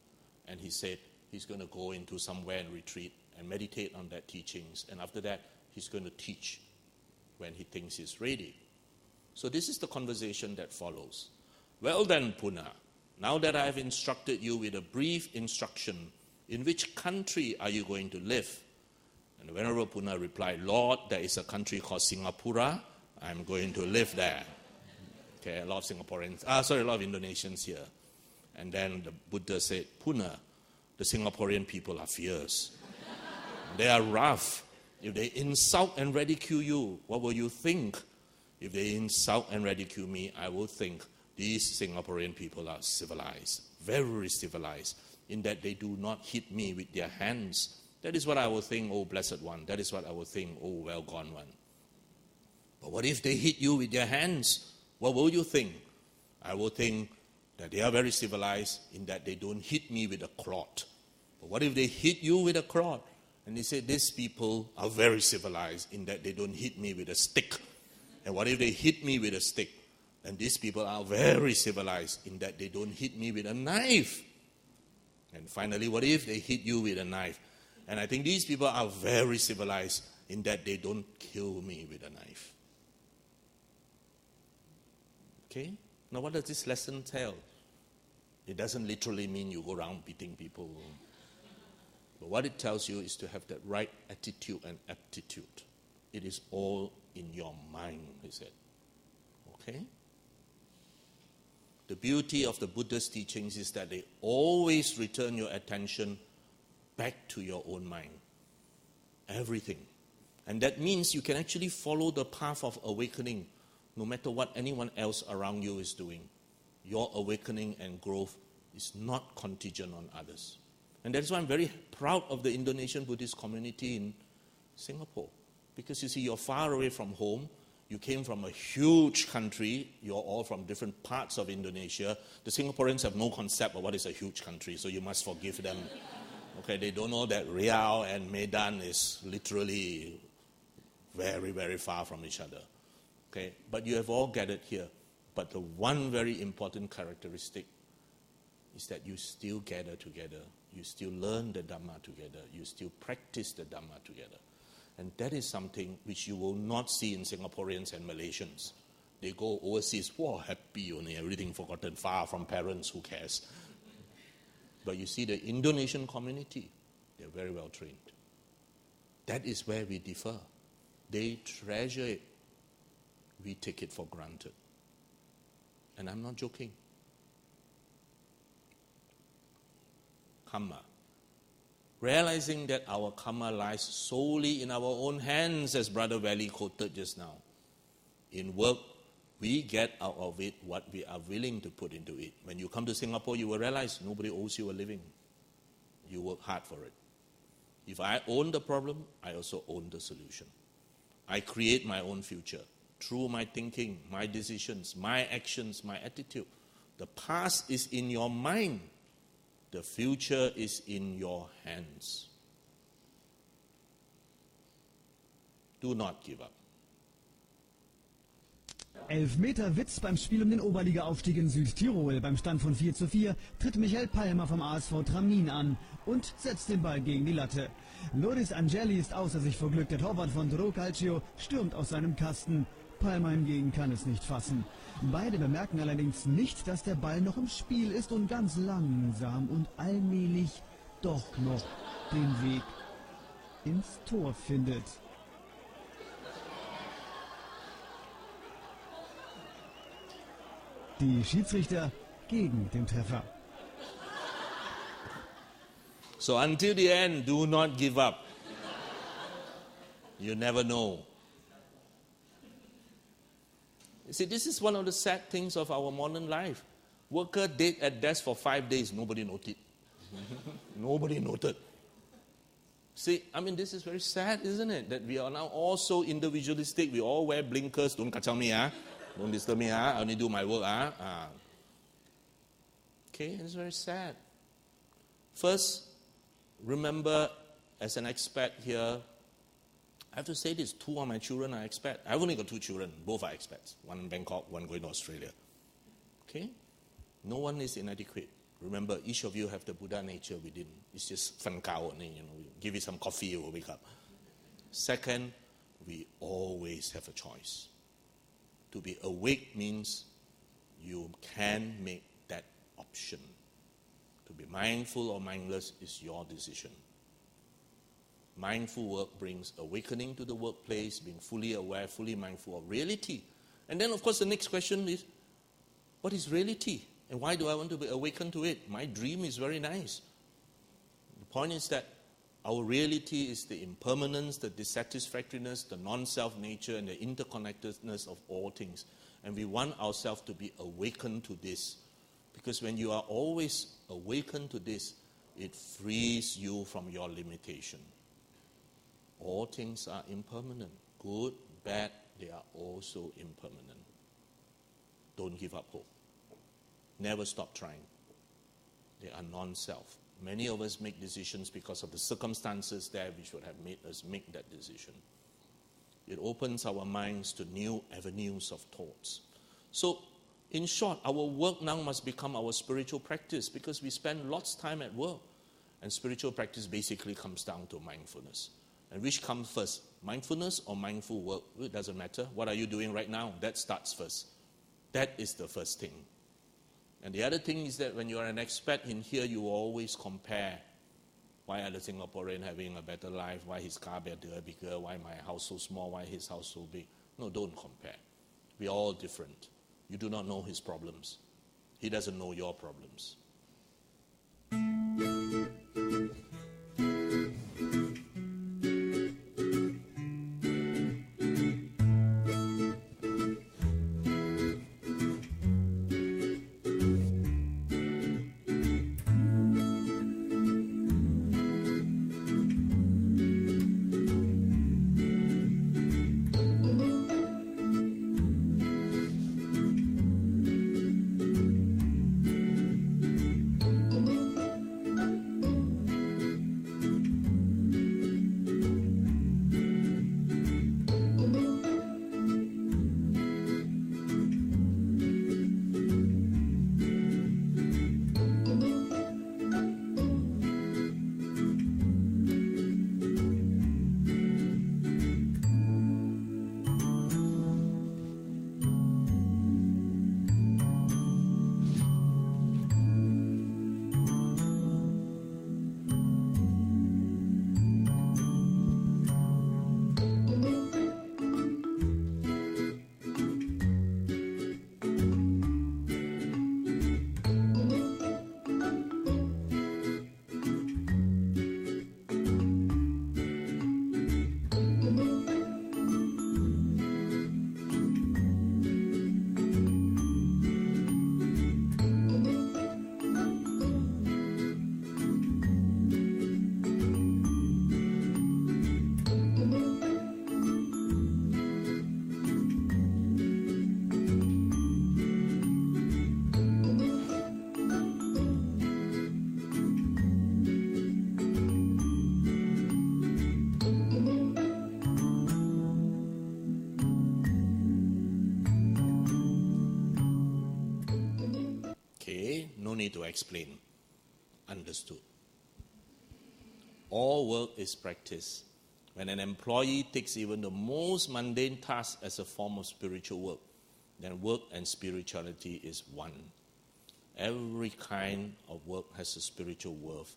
And he said, he's going to go into somewhere and retreat and meditate on that teachings. And after that, he's going to teach when he thinks he's ready. So this is the conversation that follows. Well then, Punna, now that I have instructed you with a brief instruction, in which country are you going to live? And the Venerable Punna replied, Lord, there is a country called Singapore. I'm going to live there. Okay, a lot of Singaporeans, a lot of Indonesians here. And then the Buddha said, Punna, the Singaporean people are fierce. They are rough. If they insult and ridicule you, what will you think? If they insult and ridicule me, I will think these Singaporean people are civilized, very civilized, in that they do not hit me with their hands. That is what I will think, oh blessed one. That is what I will think, oh well gone one. But what if they hit you with their hands? What will you think? I will think that they are very civilized in that they don't hit me with a clod. But what if they hit you with a clod? And he said, these people are very civilized in that they don't hit me with a stick. And what if they hit me with a stick? And these people are very civilized in that they don't hit me with a knife. And finally, what if they hit you with a knife? And I think these people are very civilized in that they don't kill me with a knife. Okay? Now what does this lesson tell? It doesn't literally mean you go around beating people. But what it tells you is to have that right attitude and aptitude. It is all in your mind, he said. Okay? The beauty of the Buddhist teachings is that they always return your attention back to your own mind. Everything. And that means you can actually follow the path of awakening no matter what anyone else around you is doing. Your awakening and growth is not contingent on others. And that's why I'm very proud of the Indonesian Buddhist community in Singapore. Because you see, you're far away from home. You came from a huge country. You're all from different parts of Indonesia. The Singaporeans have no concept of what is a huge country, so you must forgive them. Okay, they don't know that Riau and Medan is literally very, very far from each other. Okay, but you have all gathered here. But the one very important characteristic is that you still gather together. You still learn the Dhamma together. You still practice the Dhamma together. And that is something which you will not see in Singaporeans and Malaysians. They go overseas, wow, happy only, everything forgotten, far from parents, who cares? But you see the Indonesian community, they're very well trained. That is where we differ. They treasure it. We take it for granted. And I'm not joking. Karma. Realizing that our karma lies solely in our own hands, as Brother Valley quoted just now. In work, we get out of it what we are willing to put into it. When you come to Singapore, you will realize nobody owes you a living. You work hard for it. If I own the problem, I also own the solution. I create my own future through my thinking, my decisions, my actions, my attitude. The past is in your mind. The future is in your hands. Do not give up.
Elfmeter-Witz beim Spiel um den Oberliga-Aufstieg in Südtirol. Beim Stand von 4:4 tritt Michael Palmer vom ASV Tramin an und setzt den Ball gegen die Latte. Loris Angeli ist außer sich vor Glück. Der Torwart von Toro Calcio stürmt aus seinem Kasten. Palmer hingegen kann es nicht fassen. Beide bemerken allerdings nicht, dass der Ball noch im Spiel ist und ganz langsam und allmählich doch noch den Weg ins Tor findet. Die Schiedsrichter gegen den Treffer.
So until the end, do not give up. You never know. You see, this is one of the sad things of our modern life. Worker dead at desk for 5 days, nobody noted. Nobody noted. See, I mean, this is very sad, isn't it? That we are now all so individualistic. We all wear blinkers. Don't kacau me, Don't disturb me, I only do my work, Okay, it's very sad. First, remember, as an expat here, I have to say this, 2 of my children are expats. I've only got 2 children, both are expats. One in Bangkok, one going to Australia. Okay? No one is inadequate. Remember, each of you have the Buddha nature within. It's just fan kao, give you some coffee, you will wake up. Second, we always have a choice. To be awake means you can make that option. To be mindful or mindless is your decision. Mindful work brings awakening to the workplace, being fully aware, fully mindful of reality. And then, of course, the next question is, what is reality? And why do I want to be awakened to it? My dream is very nice. The point is that our reality is the impermanence, the dissatisfactoriness, the non-self nature, and the interconnectedness of all things. And we want ourselves to be awakened to this. Because when you are always awakened to this, it frees you from your limitation. All things are impermanent. Good, bad, they are also impermanent. Don't give up hope. Never stop trying. They are non-self. Many of us make decisions because of the circumstances there which would have made us make that decision. It opens our minds to new avenues of thoughts. So, in short, our work now must become our spiritual practice because we spend lots of time at work. And spiritual practice basically comes down to mindfulness. And which comes first, mindfulness or mindful work? It doesn't matter. What are you doing right now? That starts first. That is the first thing. And the other thing is that when you are an expat in here, you always compare. Why are the Singaporean having a better life? Why his car bigger? Why my house so small? Why his house so big? No, don't compare. We are all different. You do not know his problems. He doesn't know your problems. Need to explain. Understood. All work is practice. When an employee takes even the most mundane task as a form of spiritual work, then work and spirituality is one. Every kind of work has a spiritual worth.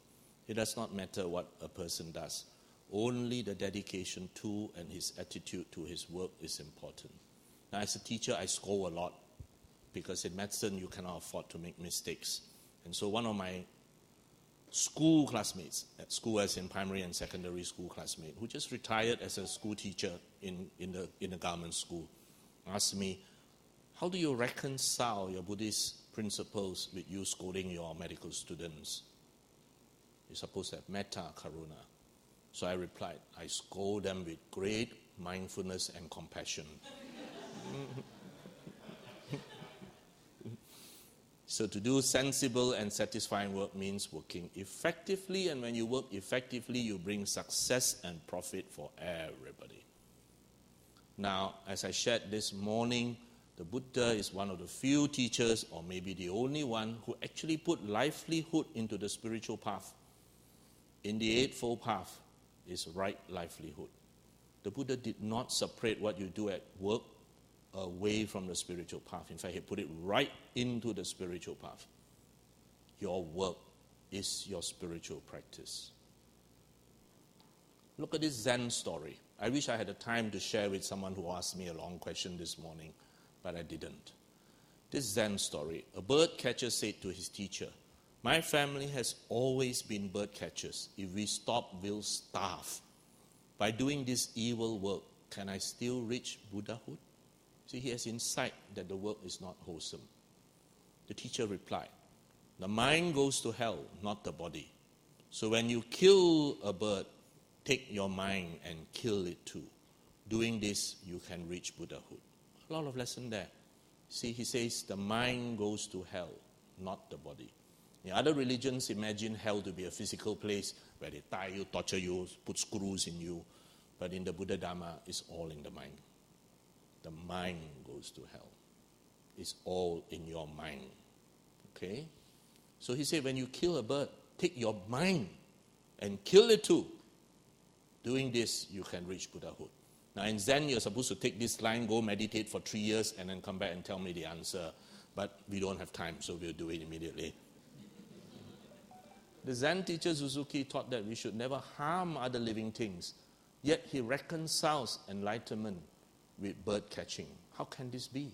It does not matter what a person does. Only the dedication to and his attitude to his work is important. Now, as a teacher, I scold a lot because in medicine you cannot afford to make mistakes. And so one of my school classmates, at school as in primary and secondary school classmate, who just retired as a school teacher in the government school, asked me, how do you reconcile your Buddhist principles with you scolding your medical students? You're supposed to have metta, karuna. So I replied, I scold them with great mindfulness and compassion. So to do sensible and satisfying work means working effectively, and when you work effectively, you bring success and profit for everybody. Now, as I shared this morning, the Buddha is one of the few teachers, or maybe the only one, who actually put livelihood into the spiritual path. In the Eightfold Path is right livelihood. The Buddha did not separate what you do at work away from the spiritual path. In fact, he put it right into the spiritual path. Your work is your spiritual practice. Look at this Zen story. I wish I had the time to share with someone who asked me a long question this morning, but I didn't. This Zen story, a bird catcher said to his teacher, my family has always been bird catchers. If we stop, we'll starve. By doing this evil work, can I still reach Buddhahood? See, he has insight that the work is not wholesome. The teacher replied, the mind goes to hell, not the body. So when you kill a bird, take your mind and kill it too. Doing this, you can reach Buddhahood. A lot of lesson there. See, he says the mind goes to hell, not the body. In other religions, imagine hell to be a physical place where they tie you, torture you, put screws in you. But in the Buddha Dharma, it's all in the mind. The mind goes to hell. It's all in your mind. Okay? So he said, when you kill a bird, take your mind and kill it too. Doing this, you can reach Buddhahood. Now in Zen, you're supposed to take this line, go meditate for 3 years, and then come back and tell me the answer. But we don't have time, so we'll do it immediately. The Zen teacher Suzuki taught that we should never harm other living things. Yet he reconciles enlightenment with bird catching. How can this be?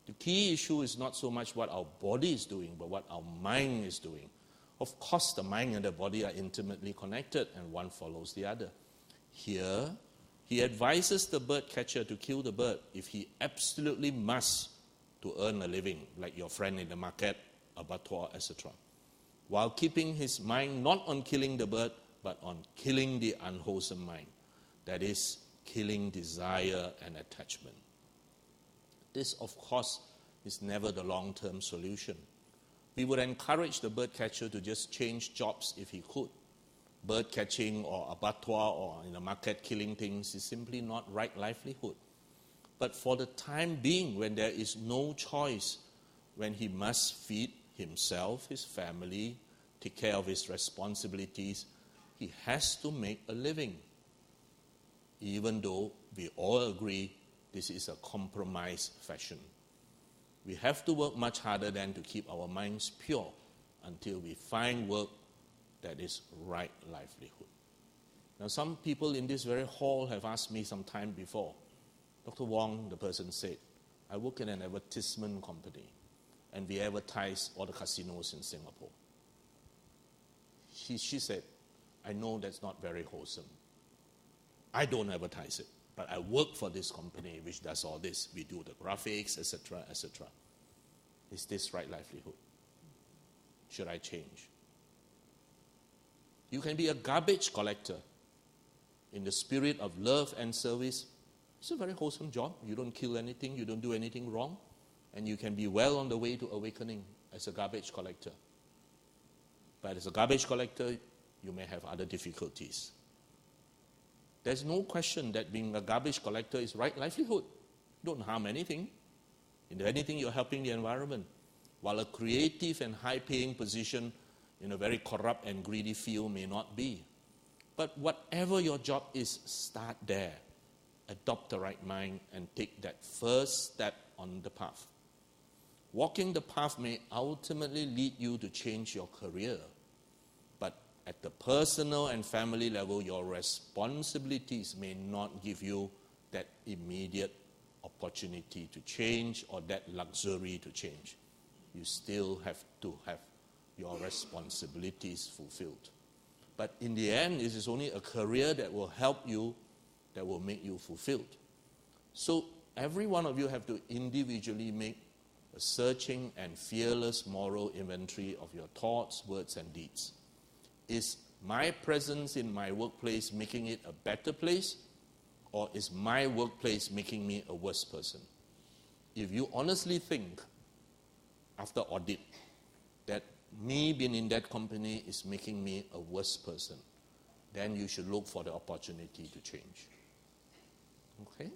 The key issue is not so much what our body is doing, but what our mind is doing. Of course, the mind and the body are intimately connected, and one follows the other. Here, he advises the bird catcher to kill the bird if he absolutely must to earn a living, like your friend in the market, abattoir, etc., while keeping his mind not on killing the bird, but on killing the unwholesome mind. That is, killing desire and attachment. This, of course, is never the long-term solution. We would encourage the bird catcher to just change jobs if he could. Bird catching or abattoir or in the market killing things is simply not right livelihood. But for the time being, when there is no choice, when he must feed himself, his family, take care of his responsibilities, he has to make a living. Even though we all agree this is a compromise fashion. We have to work much harder than to keep our minds pure until we find work that is right livelihood. Now, some people in this very hall have asked me some time before, Dr. Wong, the person said, I work in an advertisement company and we advertise all the casinos in Singapore. She said, I know that's not very wholesome. I don't advertise it, but I work for this company which does all this. We do the graphics, etc., etc. Is this right livelihood? Should I change? You can be a garbage collector in the spirit of love and service. It's a very wholesome job. You don't kill anything, you don't do anything wrong, and you can be well on the way to awakening as a garbage collector. But as a garbage collector, you may have other difficulties. There's no question that being a garbage collector is right livelihood. You don't harm anything. In anything, you're helping the environment. While a creative and high-paying position in a very corrupt and greedy field may not be. But whatever your job is, start there. Adopt the right mind and take that first step on the path. Walking the path may ultimately lead you to change your career. But at the personal and family level, your responsibilities may not give you that immediate opportunity to change or that luxury to change. You still have to have your responsibilities fulfilled. But in the end, it is only a career that will help you, that will make you fulfilled. So every one of you have to individually make a searching and fearless moral inventory of your thoughts, words, and deeds. Is my presence in my workplace making it a better place, or is my workplace making me a worse person? If you honestly think, after audit, that me being in that company is making me a worse person, then you should look for the opportunity to change. Okay?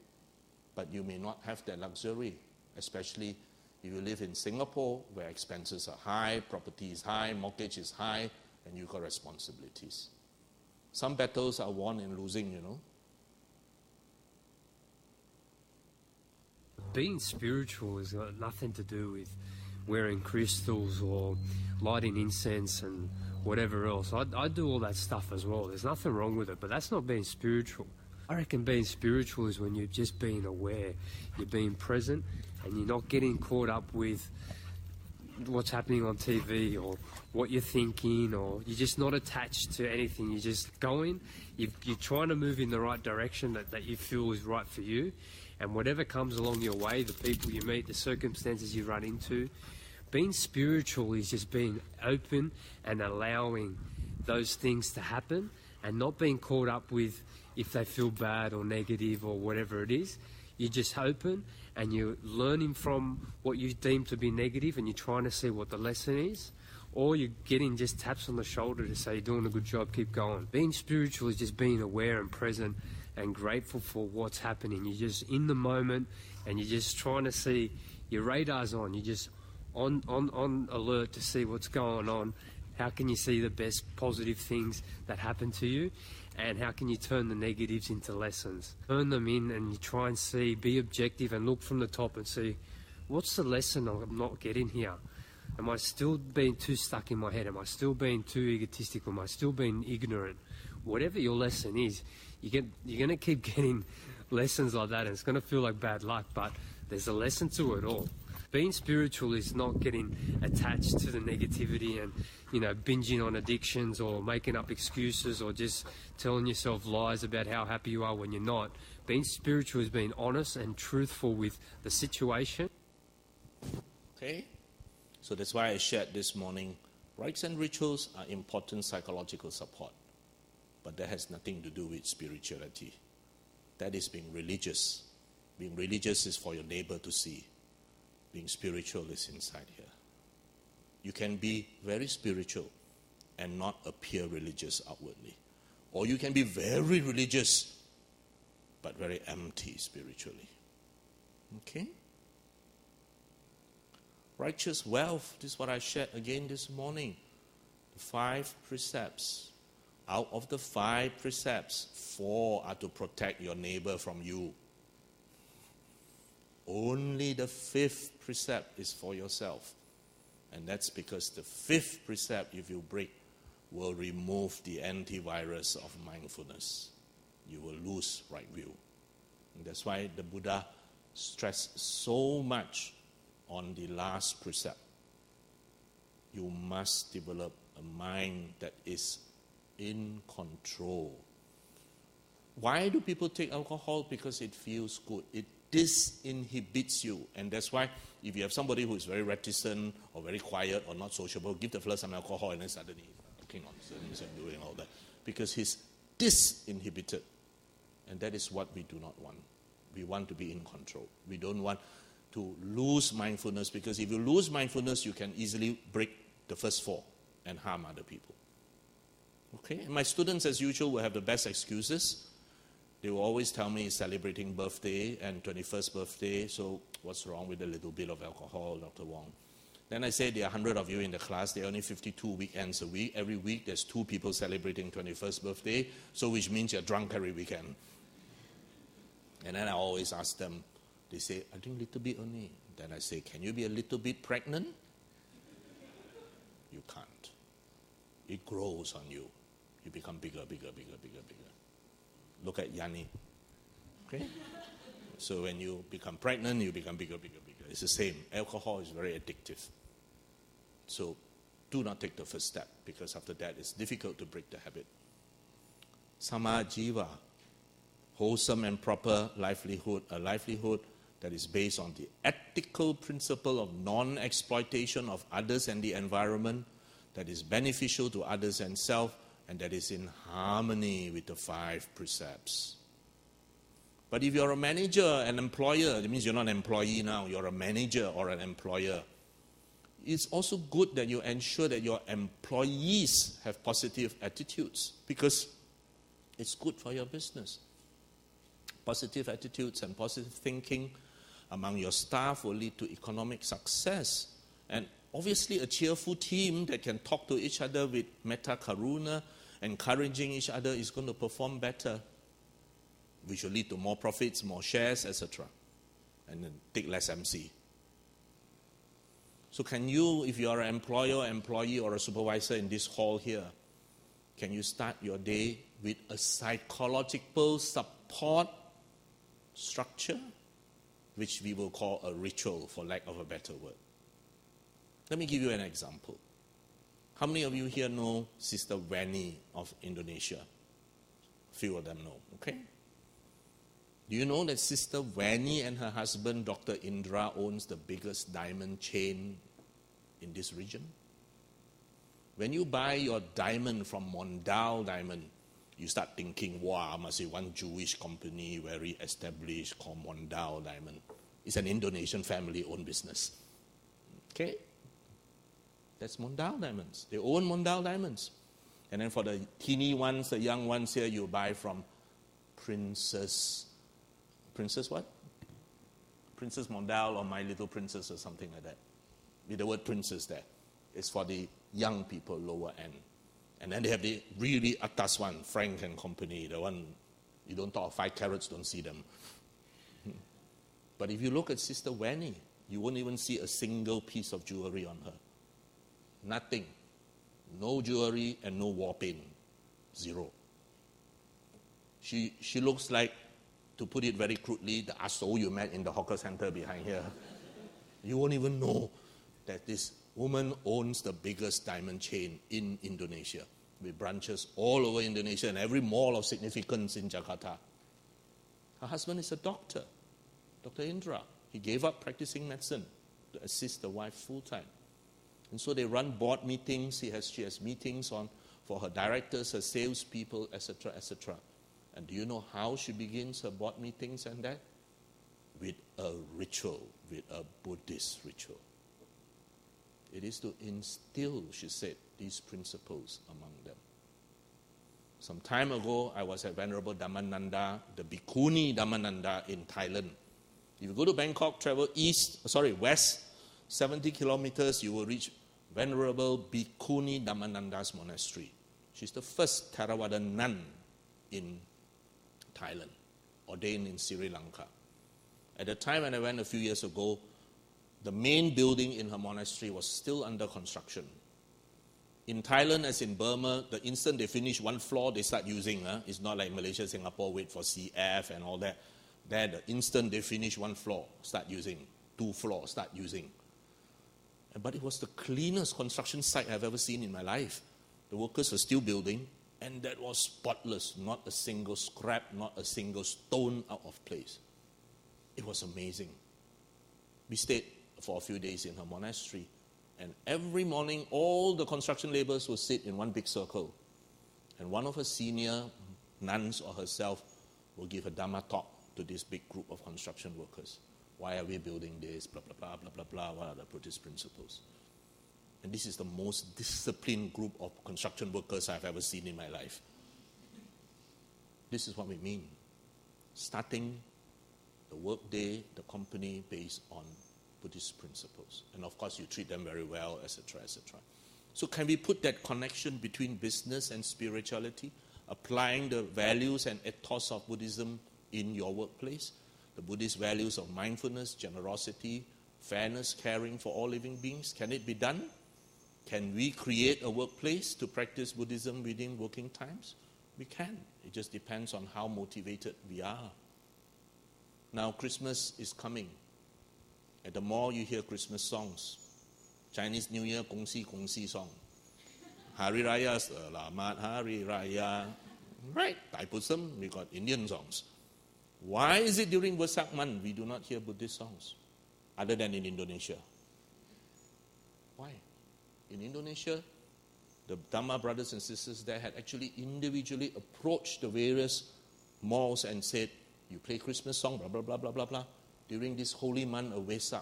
But you may not have that luxury, especially if you live in Singapore, where expenses are high, property is high, mortgage is high, and you've got responsibilities. Some battles are won in losing, you know.
Being spiritual has got nothing to do with wearing crystals or lighting incense and whatever else. I do all that stuff as well. There's nothing wrong with it, but that's not being spiritual. I reckon being spiritual is when you're just being aware, you're being present, and you're not getting caught up with what's happening on TV or what you're thinking, or you're just not attached to anything. You're just going, you're trying to move in the right direction that you feel is right for you, and whatever comes along your way, the people you meet, the circumstances you run into, being spiritual is just being open and allowing those things to happen and not being caught up with if they feel bad or negative or whatever it is. You're just open and you're learning from what you deem to be negative and you're trying to see what the lesson is, or you're getting just taps on the shoulder to say you're doing a good job, keep going. Being spiritual is just being aware and present and grateful for what's happening. You're just in the moment and you're just trying to see, your radar's on, you're just on alert to see what's going on. How can you see the best positive things that happen to you? And how can you turn the negatives into lessons? Turn them in and you try and see, be objective and look from the top and see, what's the lesson I'm not getting here? Am I still being too stuck in my head? Am I still being too egotistical? Am I still being ignorant? Whatever your lesson is, you're going to keep getting lessons like that, and it's going to feel like bad luck, but there's a lesson to it all. Being spiritual is not getting attached to the negativity and, binging on addictions or making up excuses or just telling yourself lies about how happy you are when you're not. Being spiritual is being honest and truthful with the situation.
Okay? So that's why I shared this morning, rites and rituals are important psychological support, but that has nothing to do with spirituality. That is being religious. Being religious is for your neighbor to see. Being spiritual is inside here. You can be very spiritual and not appear religious outwardly. Or you can be very religious but very empty spiritually. Okay? Righteous wealth, this is what I shared again this morning. The 5 precepts. Out of the 5 precepts, 4 are to protect your neighbor from you. Only the 5th precept is for yourself. And that's because the 5th precept, if you break, will remove the antivirus of mindfulness. You will lose right view. And that's why the Buddha stressed so much on the last precept. You must develop a mind that is in control. Why do people take alcohol? Because it feels good. It disinhibits you. And that's why if you have somebody who is very reticent or very quiet or not sociable, give the fellow some alcohol and then suddenly he's talking nonsense and doing all that. Because he's disinhibited. And that is what we do not want. We want to be in control. We don't want to lose mindfulness, because if you lose mindfulness, you can easily break the first 4 and harm other people. Okay? And my students, as usual, will have the best excuses. They will always tell me it's celebrating birthday and 21st birthday, so what's wrong with a little bit of alcohol, Dr. Wong? Then I say there are 100 of you in the class, there are only 52 weekends a week. Every week there's 2 people celebrating 21st birthday, so which means you're drunk every weekend. And then I always ask them, they say, I drink a little bit only. Then I say, can you be a little bit pregnant? You can't. It grows on you. You become bigger, bigger, bigger, bigger, bigger. Look at Yanni. Okay? So when you become pregnant, you become bigger, bigger, bigger. It's the same. Alcohol is very addictive. So do not take the first step, because after that it's difficult to break the habit. Samajiva, wholesome and proper livelihood, a livelihood that is based on the ethical principle of non-exploitation of others and the environment, that is beneficial to others and self, and that is in harmony with the 5 precepts. But if you're a manager, an employer, that means you're not an employee now, you're a manager or an employer. It's also good that you ensure that your employees have positive attitudes, because it's good for your business. Positive attitudes and positive thinking among your staff will lead to economic success. And obviously a cheerful team that can talk to each other with metta karuna, encouraging each other, is going to perform better, which will lead to more profits, more shares, etc. And then take less MC. So can you, if you are an employer, employee, or a supervisor in this hall here, can you start your day with a psychological support structure, which we will call a ritual, for lack of a better word? Let me give you an example. How many of you here know Sister Wani of Indonesia? A few of them know, okay? Do you know that Sister Wani and her husband, Dr. Indra, owns the biggest diamond chain in this region? When you buy your diamond from Mondal Diamond, you start thinking, wow, must be one Jewish company, very established, called Mondal Diamond. It's an Indonesian family-owned business. Okay? That's Mondale diamonds. They own Mondale diamonds. And then for the teeny ones, the young ones here, you buy from Princess what? Princess Mondale or My Little Princess or something like that. With the word princess there. It's for the young people, lower end. And then they have the really atas one, Frank and Company, the one you don't talk 5 carats, don't see them. But if you look at Sister Winnie, you won't even see a single piece of jewelry on her. Nothing. No jewelry and no war paint. Zero. She looks like, to put it very crudely, the asshole you met in the hawker center behind here. You won't even know that this woman owns the biggest diamond chain in Indonesia, with branches all over Indonesia and every mall of significance in Jakarta. Her husband is a doctor, Dr. Indra. He gave up practicing medicine to assist the wife full-time. And so they run board meetings. She has meetings for her directors, her salespeople, etc., etc. And do you know how she begins her board meetings and that? With a ritual, with a Buddhist ritual. It is to instill, she said, these principles among them. Some time ago, I was at Venerable Dhammananda, the Bhikkhuni Dhammananda in Thailand. If you go to Bangkok, travel west, 70 kilometers, you will reach Venerable Bhikkhuni Dhammananda's monastery. She's the first Theravada nun in Thailand, ordained in Sri Lanka. At the time when I went a few years ago, the main building in her monastery was still under construction. In Thailand, as in Burma, the instant they finish one floor, they start using. It's not like Malaysia, Singapore, wait for CF and all that. There, the instant they finish one floor, start using. 2 floors, start using. But it was the cleanest construction site I've ever seen in my life. The workers were still building, and that was spotless. Not a single scrap, not a single stone out of place. It was amazing. We stayed for a few days in her monastery, and every morning all the construction laborers would sit in one big circle, and one of her senior nuns or herself will give a Dhamma talk to this big group of construction workers. Why are we building this? Blah, blah, blah, blah, blah, blah. What are the Buddhist principles? And this is the most disciplined group of construction workers I've ever seen in my life. This is what we mean. Starting the work day, the company based on Buddhist principles. And of course, you treat them very well, etc., etc. So can we put that connection between business and spirituality, applying the values and ethos of Buddhism in your workplace? The Buddhist values of mindfulness, generosity, fairness, caring for all living beings. Can it be done? Can we create a workplace to practice Buddhism within working times? We can. It just depends on how motivated we are. Now, Christmas is coming. At the mall, you hear Christmas songs. Chinese New Year, Gong Xi Gong Xi song. Hari Raya, Selamat Hari Raya. Right, Thaipusam, we got Indian songs. Why is it during Vesak month we do not hear Buddhist songs, other than in Indonesia? Why? In Indonesia, the Dhamma brothers and sisters there had actually individually approached the various malls and said, you play Christmas song, blah, blah, blah, blah, blah, blah. During this holy month of Vesak,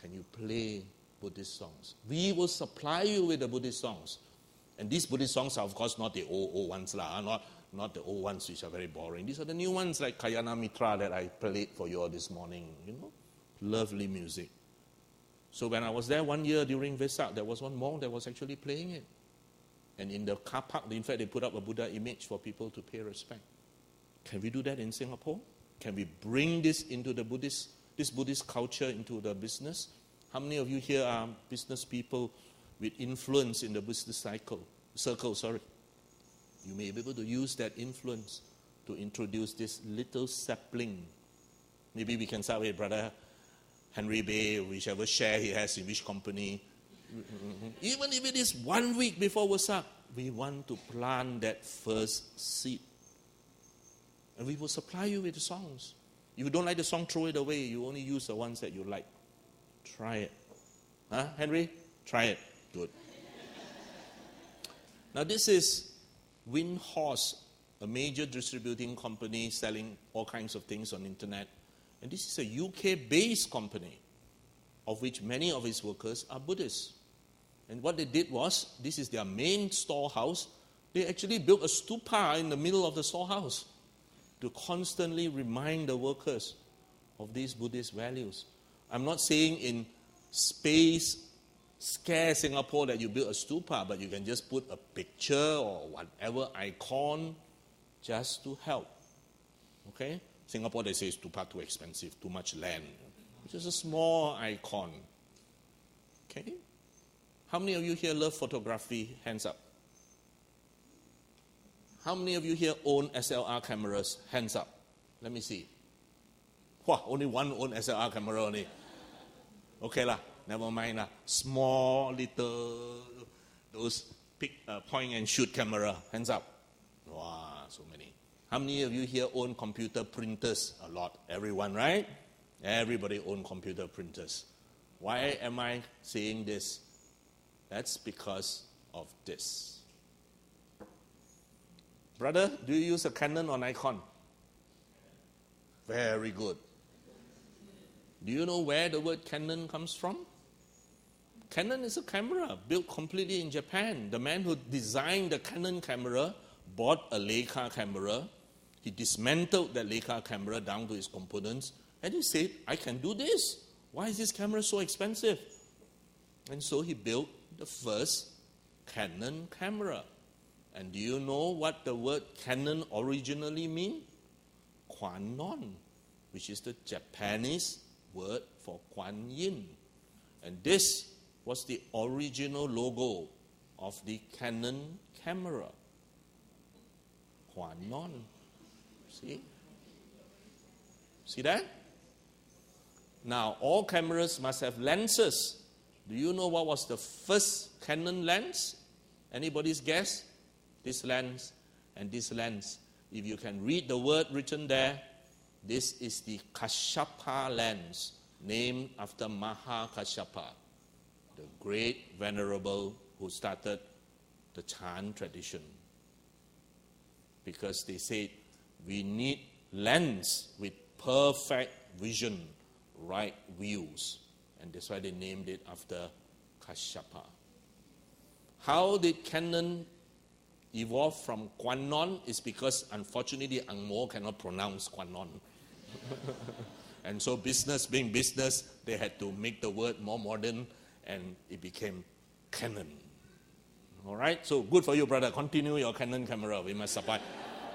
can you play Buddhist songs? We will supply you with the Buddhist songs. And these Buddhist songs are, of course, not the old ones, not the old ones which are very boring. These are the new ones like Kayana Mitra that I played for you all this morning. Lovely music. So when I was there one year during Vesak, there was one monk that was actually playing it. And in the car park, in fact, they put up a Buddha image for people to pay respect. Can we do that in Singapore? Can we bring this into the this Buddhist culture into the business? How many of you here are business people with influence in the business circle? You may be able to use that influence to introduce this little sapling. Maybe we can start with Brother Henry Bay, whichever share he has in which company. Even if it is 1 week before Vesak, we want to plant that first seed. And we will supply you with the songs. If you don't like the song, throw it away. You only use the ones that you like. Try it. Huh, Henry? Try it. Good. Now this is Windhorse, a major distributing company selling all kinds of things on the internet. And this is a UK-based company, of which many of its workers are Buddhists. And what they did was, this is their main storehouse, they actually built a stupa in the middle of the storehouse to constantly remind the workers of these Buddhist values. I'm not saying in space scare Singapore that you build a stupa, but you can just put a picture or whatever icon just to help. Okay? Singapore, they say stupa too expensive, too much land. Just a small icon. Okay? How many of you here love photography? Hands up. How many of you here own SLR cameras? Hands up. Let me see. Wow, only one own SLR camera only. Okay lah, never mind lah. Small little, those point and shoot camera. Hands up. Wow, so many. How many of you here own computer printers? A lot. Everyone, right? Everybody own computer printers. Why am I saying this? That's because of this. Brother, do you use a Canon or Nikon? Very good. Do you know where the word Canon comes from? Canon is a camera built completely in Japan. The man who designed the Canon camera bought a Leica camera. He dismantled that Leica camera down to its components. And he said, I can do this. Why is this camera so expensive? And so he built the first Canon camera. And do you know what the word Canon originally means? Kwanon, which is the Japanese word for Kuan Yin. And this was the original logo of the Canon camera. Kwanon. See? See that? Now, all cameras must have lenses. Do you know what was the first Canon lens? Anybody's guess? This lens and this lens. If you can read the word written there, this is the Kashyapa lens, named after Maha Kashyapa, the great venerable who started the Chan tradition. Because they said, we need lens with perfect vision, right views. And that's why they named it after Kashyapa. How did Canon evolve from Kwanon? Is because, unfortunately, Ang Mo cannot pronounce Kwanon. And so business being business, they had to make the word more modern, and it became Canon. All right? So good for you, brother. Continue your Canon camera. We must supply.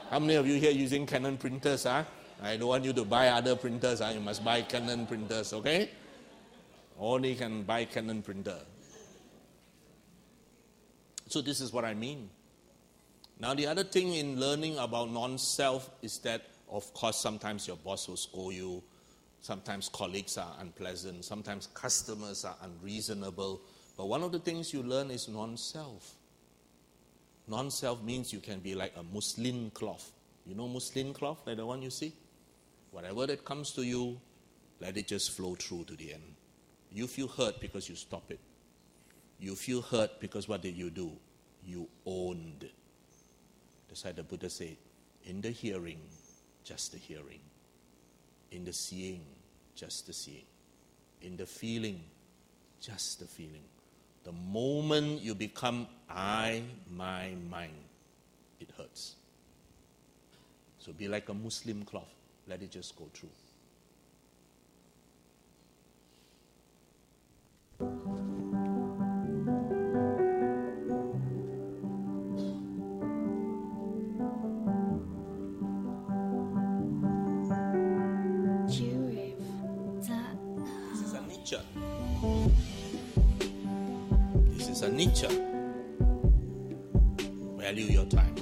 How many of you here using Canon printers? Huh? I don't want you to buy other printers. Huh? You must buy Canon printers, okay? Only can buy Canon printer. So this is what I mean. Now the other thing in learning about non-self is that, of course, sometimes your boss will scold you. Sometimes colleagues are unpleasant. Sometimes customers are unreasonable. But one of the things you learn is non-self. Non-self means you can be like a muslin cloth. You know muslin cloth, like the one you see? Whatever that comes to you, let it just flow through to the end. You feel hurt because you stop it. You feel hurt because what did you do? You owned. That's why the Buddha said, in the hearing, just the hearing. In the seeing, just the seeing. In the feeling, just the feeling. The moment you become I, my, mine, it hurts. So be like a Muslim cloth. Let it just go through. This is anicca. This is anicca. Value your time.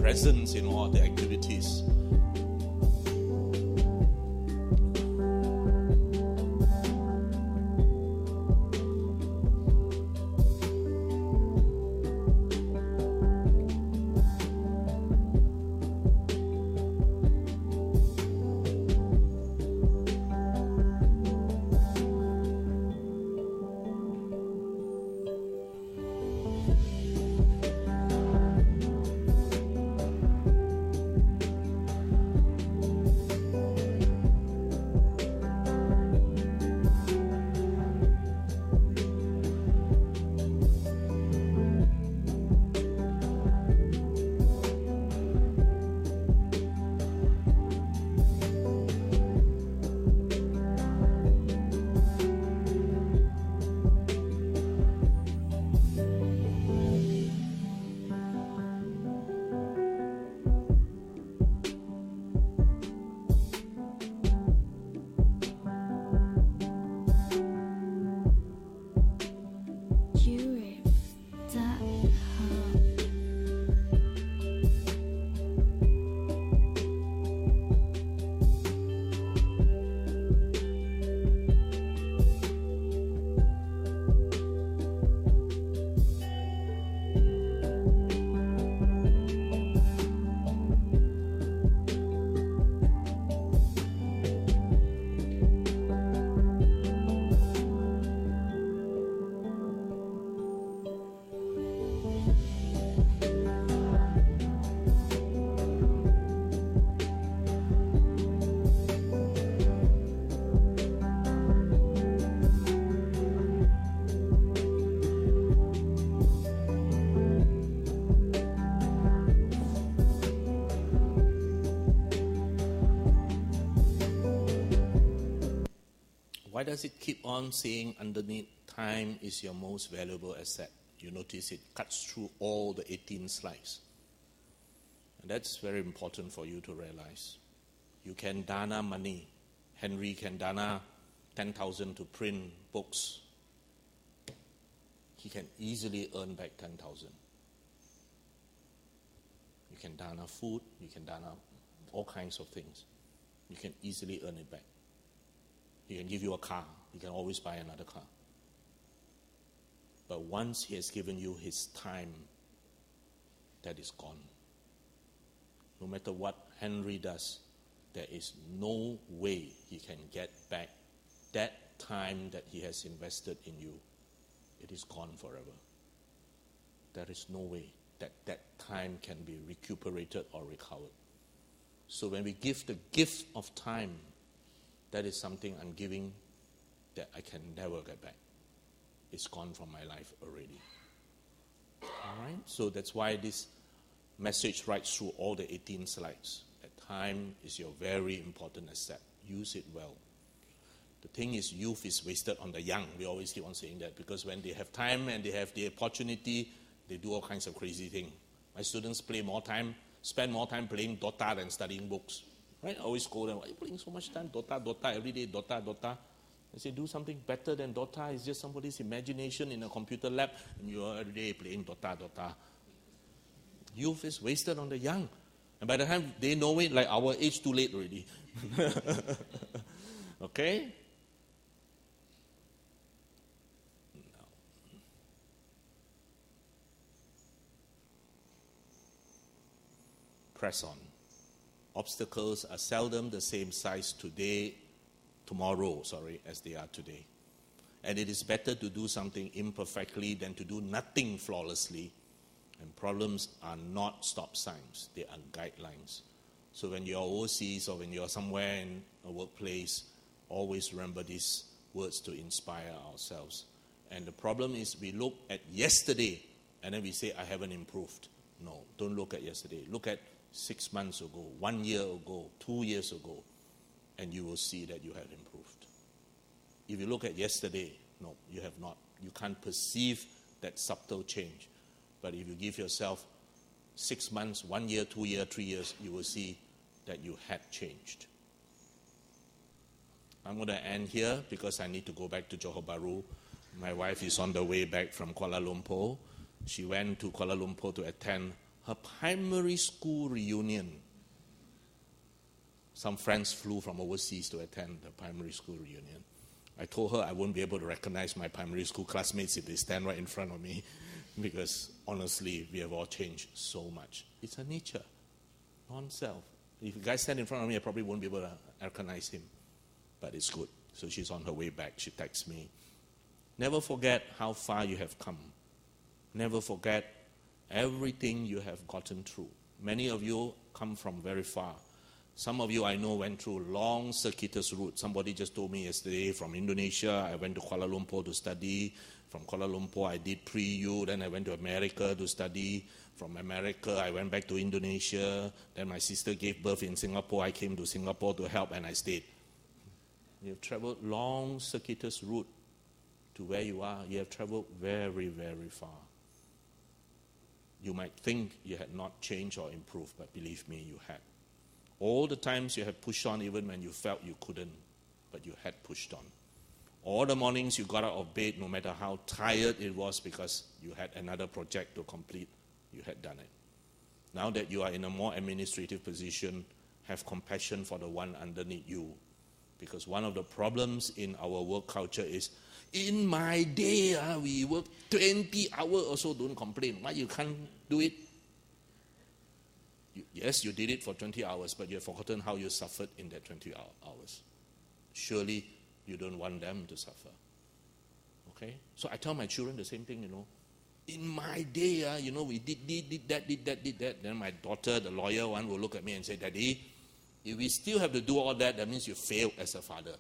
Presence in all the activities. Why does it keep on saying underneath, time is your most valuable asset? You notice it cuts through all the 18 slides. And that's very important for you to realize. You can dana money. Henry can dana 10,000 to print books. He can easily earn back 10,000. You can dana food, you can dana all kinds of things. You can easily earn it back. He can give you a car. You can always buy another car. But once he has given you his time, that is gone. No matter what Henry does, there is no way he can get back that time that he has invested in you. It is gone forever. There is no way that that time can be recuperated or recovered. So when we give the gift of time, that is something I'm giving that I can never get back. It's gone from my life already. All right? So that's why this message right through all the 18 slides. That time is your very important asset. Use it well. The thing is, youth is wasted on the young. We always keep on saying that because when they have time and they have the opportunity, they do all kinds of crazy things. My students spend more time playing Dota than studying books. Right? I always scold them, why are you playing so much time? Dota, every day, Dota. I say, do something better than Dota. It's just somebody's imagination in a computer lab, and you are every day playing Dota. Youth is wasted on the young. And by the time they know it, like our age, too late already. Okay? Press on. Obstacles are seldom the same size tomorrow, as they are today. And it is better to do something imperfectly than to do nothing flawlessly. And problems are not stop signs, they are guidelines. So when you're overseas or when you're somewhere in a workplace, always remember these words to inspire ourselves. And the problem is we look at yesterday and then we say, I haven't improved. No, don't look at yesterday. Look at 6 months ago, 1 year ago, 2 years ago, and you will see that you have improved. If you look at yesterday, no, you have not. You can't perceive that subtle change. But if you give yourself 6 months, 1 year, 2 years, 3 years, you will see that you had changed. I'm going to end here because I need to go back to Johor Bahru. My wife is on the way back from Kuala Lumpur. She went to Kuala Lumpur to attend her primary school reunion. Some friends flew from overseas to attend the primary school reunion. I told her I won't be able to recognize my primary school classmates if they stand right in front of me because honestly, we have all changed so much. It's a nature, non-self. If you guys stand in front of me, I probably won't be able to recognize him. But it's good. So she's on her way back. She texts me. Never forget how far you have come. Never forget everything you have gotten through. Many of you come from very far. Some of you I know went through long circuitous route. Somebody just told me yesterday from Indonesia, I went to Kuala Lumpur to study. From Kuala Lumpur, I did pre-U. Then I went to America to study. From America, I went back to Indonesia. Then my sister gave birth in Singapore. I came to Singapore to help and I stayed. You've traveled long circuitous route to where you are. You have traveled very, very far. You might think you had not changed or improved, but believe me, you had. All the times you had pushed on even when you felt you couldn't, but you had pushed on. All the mornings you got out of bed, no matter how tired it was because you had another project to complete, you had done it. Now that you are in a more administrative position, have compassion for the one underneath you. Because one of the problems in our work culture is, in my day, we work 20 hours or so, don't complain. Why you can't do it? Yes, you did it for 20 hours, but you have forgotten how you suffered in that 20 hours. Surely you don't want them to suffer. Okay? So I tell my children the same thing, In my day, we did that. Then my daughter, the lawyer one, will look at me and say, Daddy, if we still have to do all that, that means you failed as a father.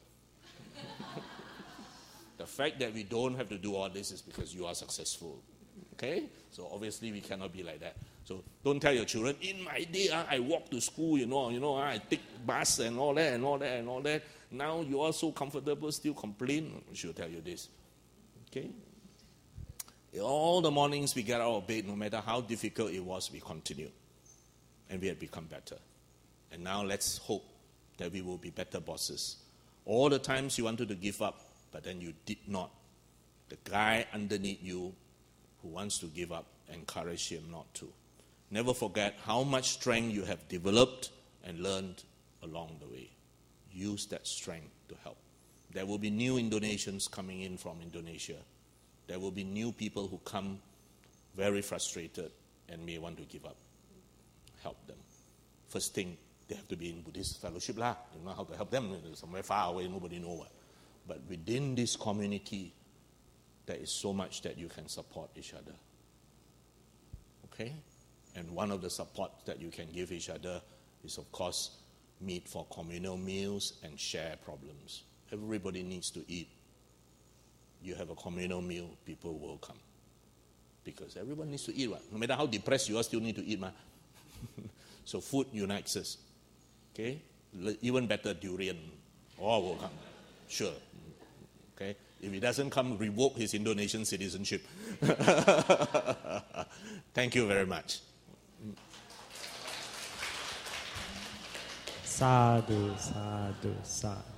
The fact that we don't have to do all this is because you are successful. Okay? So obviously we cannot be like that. So don't tell your children, in my day, I walk to school, I take bus and all that. Now you are so comfortable, still complain. I should tell you this. Okay? All the mornings we get out of bed, no matter how difficult it was, we continue. And we have become better. And now let's hope that we will be better bosses. All the times you wanted to give up, but then you did not. The guy underneath you who wants to give up, encourage him not to. Never forget how much strength you have developed and learned along the way. Use that strength to help. There will be new Indonesians coming in from Indonesia. There will be new people who come very frustrated and may want to give up. Help them. First thing, they have to be in Buddhist fellowship lah. You know how to help them. They're somewhere far away, nobody knows what. But within this community, there is so much that you can support each other. Okay? And one of the supports that you can give each other is, of course, meet for communal meals and share problems. Everybody needs to eat. You have a communal meal, people will come. Because everyone needs to eat. Right? No matter how depressed you are, still need to eat. So food unites us. Okay? Even better, durian. All will come. Sure. Okay? If he doesn't come, revoke his Indonesian citizenship. Thank you very much.
Sadhu, sadhu, sadhu.